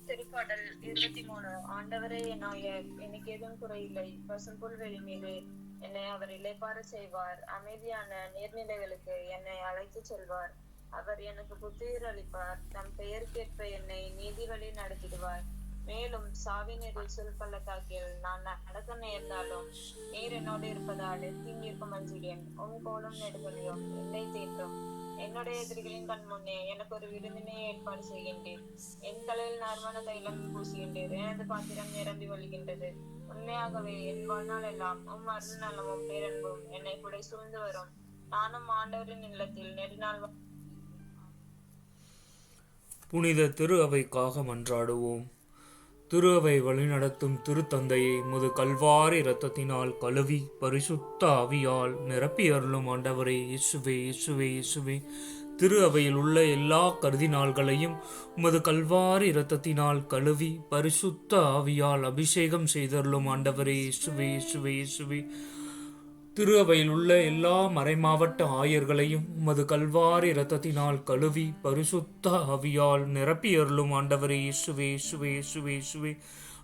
திருப்பாடல் 23. ஆண்டவரே எனக்கு எதுவும் குறையில்லை. பசும்புல்வெளி மீது என்னை அவர் இளைப்பாற செய்வார். அமைதியான நீர்நிலைகளுக்கு என்னை அழைத்து செல்வார். அவர் எனக்கு புத்துயிர் அளிப்பார். தம் பெயருக்கேற்ப என்னை நீதி வழி நடத்திடுவார். மேலும் சாவின் சொல் பள்ளத்தாக்கில் நான் நடக்க நேர்ந்தாலும் நீர் என்னோடு இருப்பதால் தீங்கிற்கும் அஞ்சுகிறேன். கோலும் நெடுகளையும் என்னை தேற்றும். என்னுடைய எதிரிகளின் கண் முன்னே எனக்கு ஒரு விருந்தினை ஏற்பாடு செய்கின்றேன். என் தலையில் நறுமண தைலம் பூசுகின்றேன். எனது பாத்திரம் நிரம்பி வழிகின்றது. உண்மையாகவே என் வாழ்நாள் எல்லாம் அருள் நலமும் பேரன்பும் என்னை கூட சூழ்ந்து வரும். நானும் ஆண்டவரின் இல்லத்தில் நெடுநாள். புனித திரு அவைக்காக மன்றாடுவோம். திரு அவை வழிநடத்தும் திருத்தந்தையை முது கல்வாரி இரத்தத்தினால் கழுவி பரிசுத்த ஆவியால் நிரப்பி அருளும் ஆண்டவரே இயேசுவே இயேசுவே இயேசுவே. திரு அவையில் உள்ள எல்லா கர்தினால்களையும் உமது கல்வாரி இரத்தத்தினால் கழுவி பரிசுத்த ஆவியால் அபிஷேகம் செய்தருளும் ஆண்டவரே இயேசுவே இயேசுவே இயேசுவே. திரு அவையில் உள்ள எல்லா மறைமாவட்ட ஆயர்களையும் உமது கல்வாரி இரத்தத்தினால் கழுவி பரிசுத்த ஆவியால் நிரப்பி அருளும் ஆண்டவரே இயேசுவே இயேசுவே இயேசுவே இயேசுவே.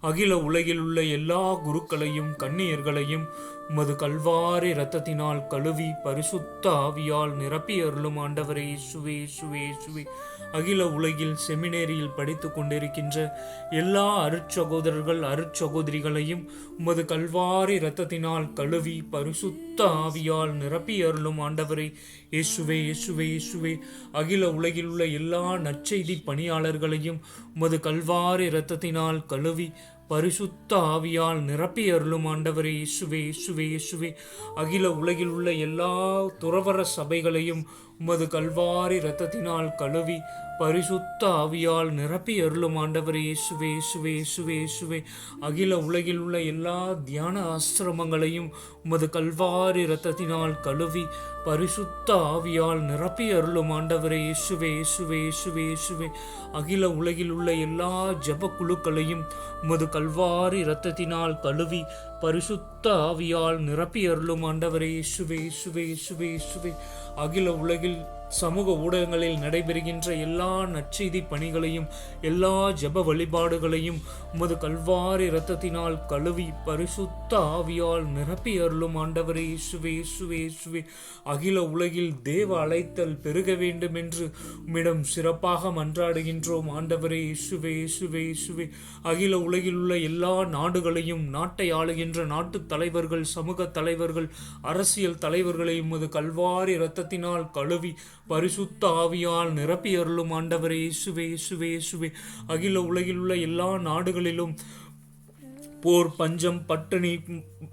அகில உலகில் உள்ள எல்லா குருக்களையும் கன்னியர்களையும் உமது கல்வாரி இரத்தத்தினால் கழுவி பரிசுத்த ஆவியால் நிரப்பி அருளும் ஆண்டவரே இயேசுவே இயேசுவே இயேசுவே. அகில உலகில் செமினேரியில் படித்து கொண்டிருக்கின்ற எல்லா அருட்சகோதரர்கள் அருட்சகோதரிகளையும் உமது கல்வாரி இரத்தத்தினால் கழுவி பரிசுத்த ஆவியால் நிரப்பி அருளும் ஆண்டவரே இயேசுவே இயேசுவே இயேசுவே. அகில உலகில் உள்ள எல்லா நற்செய்தி பணியாளர்களையும் உமது கல்வாரி இரத்தத்தினால் கழுவி பரிசுத்த ஆவியால் நிரப்பி அருளும் ஆண்டவரே இயேசுவே இயேசுவே இயேசுவே. அகில உலகில் உள்ள எல்லா துறவற சபைகளையும் உமது கல்வாரி இரத்தத்தினால் கழுவி பரிசுத்த ஆவியால் நிரப்பி அருளும் ஆண்டவரே இயேசுவே இயேசுவே இயேசுவே இயேசுவே. அகில உலகில் உள்ள எல்லா தியான ஆசிரமங்களையும் உமது கல்வாரி இரத்தத்தினால் கழுவி பரிசுத்த ஆவியால் நிரப்பி அருளும் ஆண்டவரே இயேசுவே இயேசுவே இயேசுவே இயேசுவே. அகில உலகில் உள்ள எல்லா ஜெப குழுக்களையும் உமது கல்வாரி இரத்தத்தினால் கழுவி பரிசுத்த ஆவியால் நிரப்பி அருளும் ஆண்டவரே இயேசுவே இயேசுவே இயேசுவே இயேசுவே. அகில உலகில் சமூக ஊடகங்களில் நடைபெறுகின்ற எல்லா நற்செய்தி பணிகளையும் எல்லா ஜெப வழிபாடுகளையும் உமது கல்வாரி இரத்தத்தினால் கழுவி பரிசுத்த ஆவியால் நிரப்பி அருளும் ஆண்டவரே இயேசுவே இயேசுவே இயேசுவே. அகில உலகில் தேவ அழைத்தல் பெருக வேண்டும் என்று உம்மிடம் சிறப்பாக மன்றாடுகின்றோம் ஆண்டவரே இயேசுவே இயேசுவே இயேசுவே. அகில உலகில் உள்ள எல்லா நாடுகளையும் நாட்டை ஆளுகின்ற நாட்டு தலைவர்கள் சமூக தலைவர்கள் அரசியல் தலைவர்களையும் உமது கல்வாரி இரத்தத்தினால் கழுவி பரிசுத்த ஆவியால் நிரப்பி அருளும் ஆண்டவரே இயேசுவே இயேசுவே இயேசுவே. அகில உலகில் உள்ள எல்லா நாடுகளிலும் போர் பஞ்சம் பட்டினி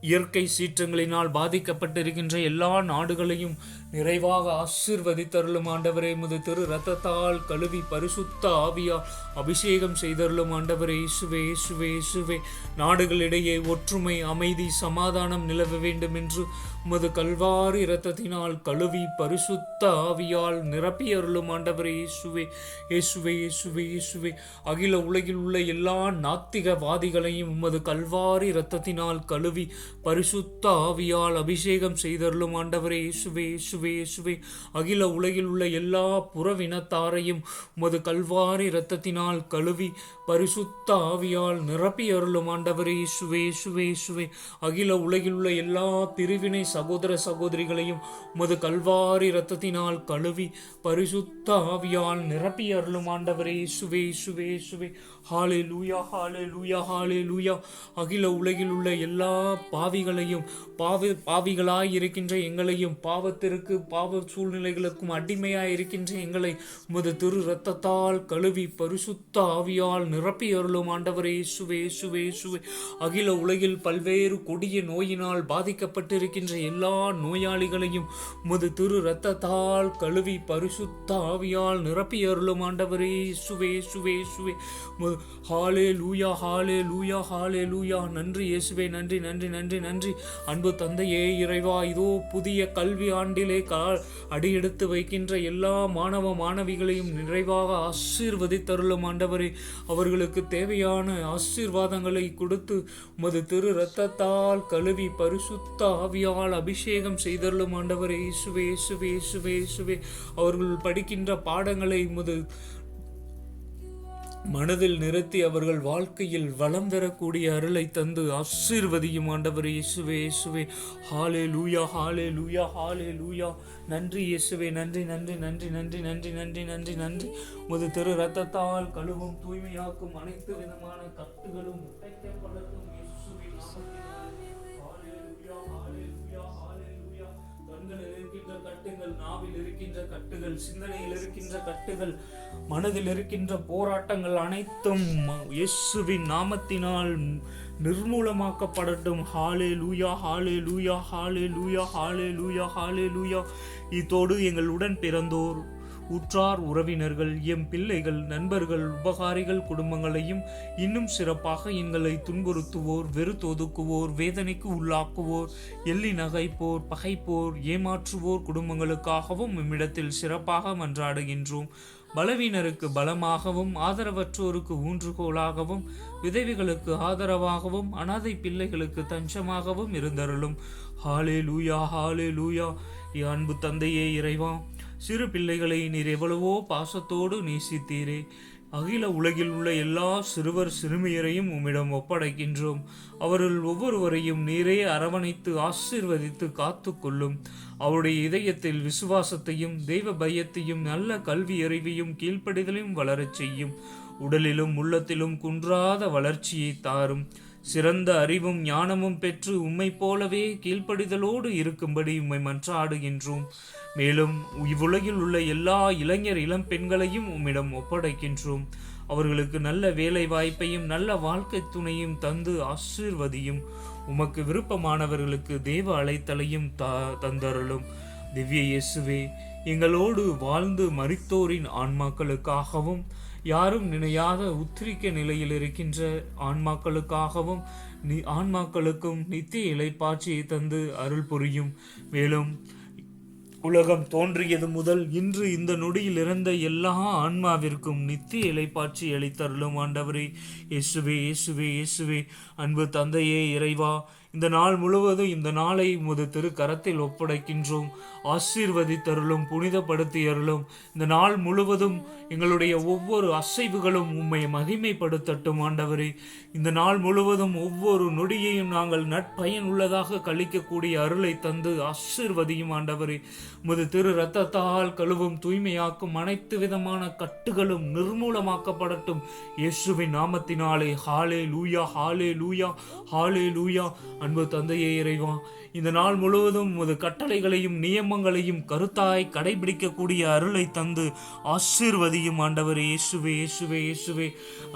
இயற்கை சீற்றங்களினால் பாதிக்கப்பட்டிருக்கின்ற எல்லா நாடுகளையும் நிறைவாக ஆசீர்வதித்தருளும் ஆண்டவரே. உமது திரு இரத்தத்தால் கழுவி பரிசுத்த ஆவியால் அபிஷேகம் செய்தருளும் ஆண்டவரே இயேசுவே இயேசுவே இயேசுவே. நாடுகளிடையே ஒற்றுமை அமைதி சமாதானம் நிலவ வேண்டும் என்று உமது கல்வாரி இரத்தத்தினால் கழுவி பரிசுத்த ஆவியால் நிரப்பி அருளும் ஆண்டவரே இயேசுவே இயேசுவே இயேசுவே இயேசுவே. அகில உலகில் உள்ள எல்லா நாத்திகவாதிகளையும் உமது கல்வாரி இரத்தத்தினால் கழுவி பரிசுத்த ஆவியால் அபிஷேகம் செய்தருளும் ஆண்டவரே இயேசுவே இயேசுவே இயேசுவே. அகில உலகில் உள்ள எல்லா புறவினத்தாரையும் உமது கல்வாரி இரத்தத்தினால் கழுவி பரிசுத்த ஆவியால் நிரப்பி அருளும் ஆண்டவரே இயேசுவே இயேசுவே இயேசுவே. அகில உலகில் உள்ள எல்லா பிரிவினை சகோதர சகோதரிகளையும் உமது கல்வாரி இரத்தத்தினால் கழுவி பரிசுத்த ஆவியால் நிரப்பி அருளும் ஆண்டவரே இயேசுவே இயேசுவே இயேசுவே. ஹalleluya ஹalleluya ஹalleluya. அகில உலகில் உள்ள எல்லா பாவிகளையும் பாவிகளாய் இருக்கின்ற எங்களையும் பாவத்திற்கு பாவ சூழ்நிலைகளுக்கும் அடிமையாய் இருக்கின்ற எங்களை உமது திரு இரத்தத்தால் கழுவி பரிசுத்த ஆவியால் நிரப்பி அருளும் ஆண்டவரே இயேசுவே இயேசுவே இயேசுவே. அகில உலகில் பல்வேறு கொடிய நோயினால் பாதிக்கப்பட்டிருக்கின்ற எல்லா நோயாளிகளையும் உமது திரு இரத்தத்தால் கழுவி பரிசுத்த ஆவியால் நிரப்பி அருளும் ஆண்டவரே இயேசுவே இயேசுவே இயேசுவே. ஹalleluya ஹalleluya ஹalleluya. நன்றி இயேசுவே நன்றி நன்றி நன்றி நன்றி. அன்பு தந்தையே இறைவா, இதோ புதிய கல்வி ஆண்டிலே அடியெடுத்து வைக்கின்ற எல்லா மாணவ மாணவிகளையும் நிறைவாக ஆசீர்வதித்தருளும் ஆண்டவரே. அவர்களுக்கு தேவையான ஆசீர்வாதங்களை கொடுத்து உமது திரு இரத்தத்தால் கழுவி பரிசுத்த ஆவியால் அபிஷேகம் செய்தருளும் ஆண்டவரே இயேசுவே இயேசுவே இயேசுவே இயேசுவே. அவர்கள் படிக்கின்ற பாடங்களை உமது மனதில் நிறுத்தி அவர்கள் வாழ்க்கையில் வளம் பெறக்கூடிய அருளை தந்து ஆசீர்வதியும் ஆண்டவரே இயேசுவே இயேசுவே. ஹalleluya ஹalleluya ஹalleluya. நன்றி இயேசுவே நன்றி நன்றி நன்றி நன்றி நன்றி நன்றி நன்றி நன்றி. உமது திரு இரத்தத்தால் கழுவும் தூய்மையாக்கும் அனைத்து விதமான கட்டுகளும் உடைக்கப்படட்டும் இயேசுவின் நாமத்தினாலே. ஹalleluya ஹalleluya ஹalleluya. கண்களில் இருக்கின்ற கட்டுகள், நாவில் இருக்கின்ற கட்டுகள், சிந்தனையில் இருக்கின்ற கட்டுகள், மனதில் இருக்கின்ற போராட்டங்கள் அனைத்தும் இயேசுவின் நாமத்தினால் நிர்மூலமாக்கப்படட்டும். ஹalleluya ஹalleluya ஹalleluya ஹalleluya ஹalleluya. இதோடு எங்கள் உடன் பிறந்தோர் உற்றார் உறவினர்கள் எம் பிள்ளைகள் நண்பர்கள் உபகாரிகள் குடும்பங்களையும் இன்னும் சிறப்பாக எங்களை துன்புறுத்துவோர் வெறுத்தொதுக்குவோர் வேதனைக்கு உள்ளாக்குவோர் எள்ளி நகைப்போர் பகைப்போர் ஏமாற்றுவோர் குடும்பங்களுக்காகவும் இம்மிடத்தில் சிறப்பாக மன்றாடுகின்றோம். பலவீனருக்கு பலமாகவும் ஆதரவற்றோருக்கு ஊன்றுகோலாகவும் விதவைகளுக்கு ஆதரவாகவும் அனாதை பிள்ளைகளுக்கு தஞ்சமாகவும் இருந்தருளும். ஹalleluya ஹalleluya. அன்பு தந்தையே இறைவா, சிறு பிள்ளைகளை நீர் எவ்வளவோ பாசத்தோடு நேசித்தீரே. அகில உலகில் உள்ள எல்லா சிறுவர் சிறுமியரையும் உம்மிடம் ஒப்படைக்கின்றோம். அவர்கள் ஒவ்வொருவரையும் நீரே அரவணைத்து ஆசீர்வதித்து காத்து கொள்ளும். அவருடைய இதயத்தில் விசுவாசத்தையும் தெய்வ பயத்தையும் நல்ல கல்வி அறிவையும் கீழ்ப்படிதலையும் வளரச் செய்யும். உடலிலும் உள்ளத்திலும் குன்றாத வளர்ச்சியை தாரும். சிறந்த அறிவும் ஞானமும் பெற்று உம்மை போலவே கீழ்ப்படிதலோடு இருக்கும்படி உம்மை மன்றாடுகின்றோம். மேலும் இவ்வுலகில் உள்ள எல்லா இளைஞர் இளம் பெண்களையும் உம்மிடம் ஒப்படைக்கின்றோம். அவர்களுக்கு நல்ல வேலை வாய்ப்பையும் நல்ல வாழ்க்கை துணையும் தந்து ஆசீர்வதியும். உமக்கு விருப்பமானவர்களுக்கு தேவ அழைத்தலையும் தந்தருளும். திவ்ய இயேசுவே, எங்களோடு வாழ்ந்து மரித்தோரின் ஆன்மாக்களுக்காகவும் யாரும் நினையாத உத்திரிக்க நிலையில் இருக்கின்ற ஆன்மாக்களுக்காகவும் ஆன்மாக்களுக்கும் நித்திய இளைப்பாட்சியை தந்து அருள் புரியும். மேலும் உலகம் தோன்றியது முதல் இன்று இந்த நொடியில் இறந்த எல்லா ஆன்மாவிற்கும் நித்திய இளைப்பாட்சி அளித்தருளும் ஆண்டவரே. இயேசுவே இயேசுவே இயேசுவே. அன்பு தந்தையே இறைவா, இந்த நாள் முழுவதும் இந்த நாளை உமது திரு கரத்தில் ஒப்படைக்கின்றோம். ஆசீர்வதித்தருளும், புனிதப்படுத்தியருளும். இந்த நாள் முழுவதும் எங்களுடைய ஒவ்வொரு அசைவுகளும் உம்மை மகிமைப்படுத்தட்டும் ஆண்டவரே. இந்த நாள் முழுவதும் ஒவ்வொரு நொடியையும் நாங்கள் நற்பயன் உள்ளதாக கழிக்கக்கூடிய அருளை தந்து ஆசீர்வதியும் ஆண்டவரே. உமது திரு இரத்தத்தால் கழுவும் தூய்மையாக்கும் அனைத்து விதமான கட்டுகளும் நிர்மூலமாக்கப்படட்டும் இயேசுவின் நாமத்தினாலே. ஹாலே லூயா, ஹாலே லூயா, ஹாலே லூயா. அன்பு தந்தையே இறைவா, இந்த நாள் முழுவதும் உமது கட்டளைகளையும் நியமங்களையும் கருத்தாய் கடைபிடிக்கக்கூடிய அருளை தந்து ஆசீர்வதியும் ஆண்டவரே. இயேசுவே, இயேசுவே, இயேசுவே.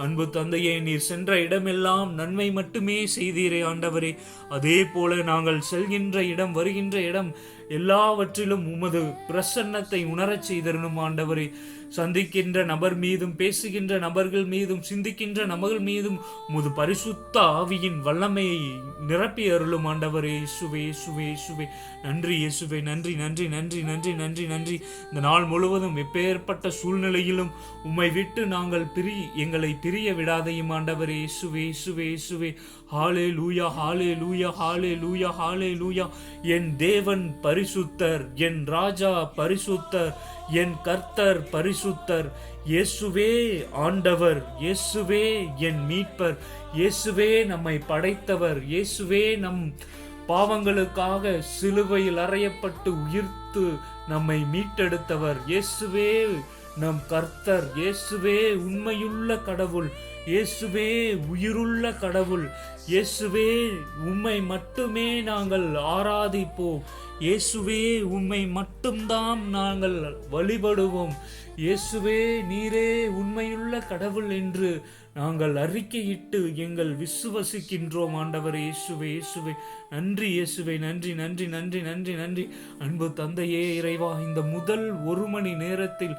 அன்பு தந்தையே, நீர் சென்ற இடமெல்லாம் நன்மை மட்டுமே செய்தீரே ஆண்டவரே. அதே போல நாங்கள் செல்கின்ற இடம், வருகின்ற இடம் எல்லாவற்றிலும் உமது பிரசன்னத்தை உணரச் செய்திருக்கும் ஆண்டவரே. சந்திக்கின்ற நபர் மீதும், பேசுகின்ற நபர்கள் மீதும், சிந்திக்கின்ற நபர்கள் மீதும் உமது பரிசுத்த ஆவியின் வல்லமையை நிரப்பி அருளும் ஆண்டவரே. இயேசுவே, இயேசுவே, இயேசுவே. நன்றி இயேசுவே, நன்றி, நன்றி, நன்றி, நன்றி, நன்றி, நன்றி. இந்த நாள் முழுவதும் எப்பேற்பட்ட சூழ்நிலையிலும் உம்மை விட்டு நாங்கள் எங்களை பிரிய விடாதையும் ஆண்டவரே. இயேசுவே, இயேசுவே, இயேசுவே. ஹாலே லூயா, ஹாலே லூயா, ஹாலே லூயா, ஹாலே லூயா. என் தேவன் பரிசுத்தர், என் ராஜா பரிசுத்தர், என் கர்த்தர் பரிசுத்தர். இயேசுவே ஆண்டவர், இயேசுவே என் மீட்பர், இயேசுவே நம்மை படைத்தவர், இயேசுவே நம் பாவங்களுக்காக சிலுவையில் அறையப்பட்டு உயிர்த்து நம்மை மீட்டெடுத்தவர், இயேசுவே நம் கர்த்தர், இயேசுவே உண்மையுள்ள கடவுள், இயேசுவே உயிருள்ள கடவுள், இயேசுவே உம்மை மட்டுமே நாங்கள் ஆராதிப்போம், இயேசுவே உம்மை மட்டும்தான் நாங்கள் வழிபடுவோம், இயேசுவே நீரே உண்மையுள்ள கடவுள் என்று நாங்கள் அறிக்கையிட்டு எங்கள் விசுவசிக்கின்றோம் ஆண்டவரே. இயேசுவே, இயேசுவே. நன்றி இயேசுவே, நன்றி, நன்றி, நன்றி, நன்றி, நன்றி. அன்பு தந்தையே இறைவா, இந்த முதல் 1 மணி நேரத்தில்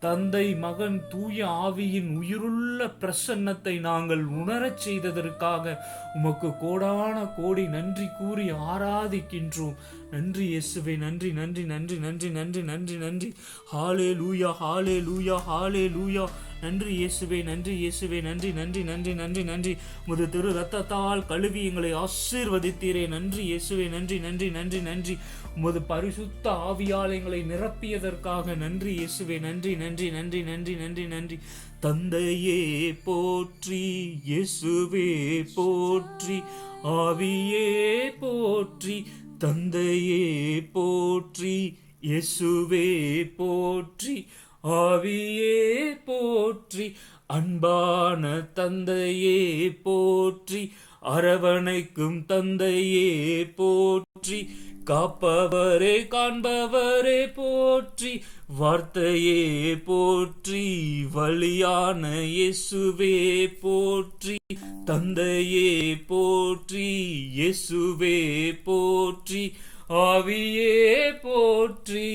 தந்தை, மகன், தூய ஆவியின் உயிருள்ள பிரசன்னத்தை நாங்கள் உணரச் செய்ததற்காக உமக்கு கோடான கோடி நன்றி கூறி ஆராதிக்கின்றோம். நன்றி இயேசுவே, நன்றி, நன்றி, நன்றி, நன்றி, நன்றி, நன்றி, நன்றி. ஹாலே லூயா, ஹாலே லூயா, ஹாலே லூயா. நன்றி இயேசுவே, நன்றி இயேசுவே, நன்றி, நன்றி, நன்றி, நன்றி, நன்றி. முது திரு இரத்தத்தால் கழுவி எங்களை ஆசீர்வதித்தீரே. நன்றி இயேசுவே, நன்றி, நன்றி, நன்றி, நன்றி. உமது பரிசுத்த ஆவியால் எங்களை நிரப்பியதற்காக நன்றி இயேசுவே, நன்றி, நன்றி, நன்றி, நன்றி, நன்றி, நன்றி. தந்தையே போற்றி, இயேசுவே போற்றி, ஆவியே போற்றி. தந்தையே போற்றி, இயேசுவே போற்றி, ஆவியே போற்றி. அன்பான தந்தையே போற்றி, அரவணைக்கும் தந்தையே போற்றி. காப்பவரே, காண்பவரே போற்றி, வார்த்தையே போற்றி, வழியான இயேசுவே போற்றி. தந்தையே போற்றி, இயேசுவே போற்றி, ஆவியே போற்றி.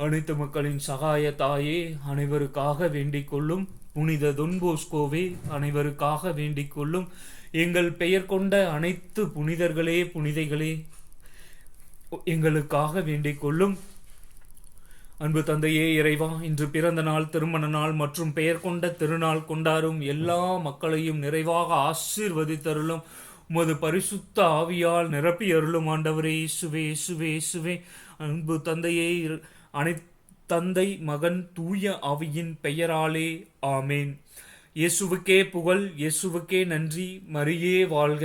அனைத்து மக்களின் சகாய தாயே, அனைவருக்காக வேண்டிக் கொள்ளும். புனித தொன்போஸ்கோவே, அனைவருக்காக வேண்டிக் கொள்ளும். எங்கள் பெயர் கொண்ட அனைத்து புனிதர்களே, புனிதைகளே, எங்களுக்காக வேண்டிக் கொள்ளும். அன்பு தந்தையே இறைவா, இன்று பிறந்த நாள், திருமண நாள் மற்றும் பெயர் கொண்ட திருநாள் கொண்டாடும் எல்லா மக்களையும் நிறைவாக ஆசீர்வதித்தருளும். உமது பரிசுத்த ஆவியால் நிரப்பி அருளும் ஆண்டவரே. இயேசுவே, இயேசுவே, இயேசுவே. அன்பு தந்தையே, தந்தை, மகன், தூய ஆவியின் பெயராலே ஆமேன். இயேசுவுக்கே புகழ், இயேசுவுக்கே நன்றி, மரியே வாழ்க.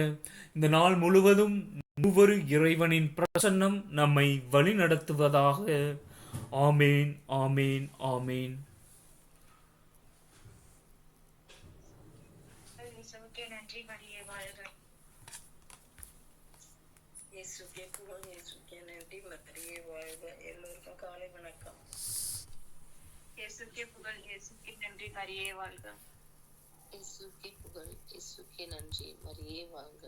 இந்த நாள் முழுவதும் மூவரு இறைவனின் பிரசன்னம் நம்மை வழி நடத்துவதாக. ஆமேன், ஆமேன், ஆமேன். இயேசுவுக்கே நன்றி, மரியே வாழ்க. இயேசுக்கே புகழ், இயேசுக்கே நன்றி, மரியே வாழ்க. எல்லோருக்கும் காலை வணக்கம். இயேசுக்கே புகழ், இயேசுக்கே நன்றி, மரியே வாழ்க. இயேசுக்கே புகழ், இயேசுக்கே நன்றி, மரியே வாழ்க.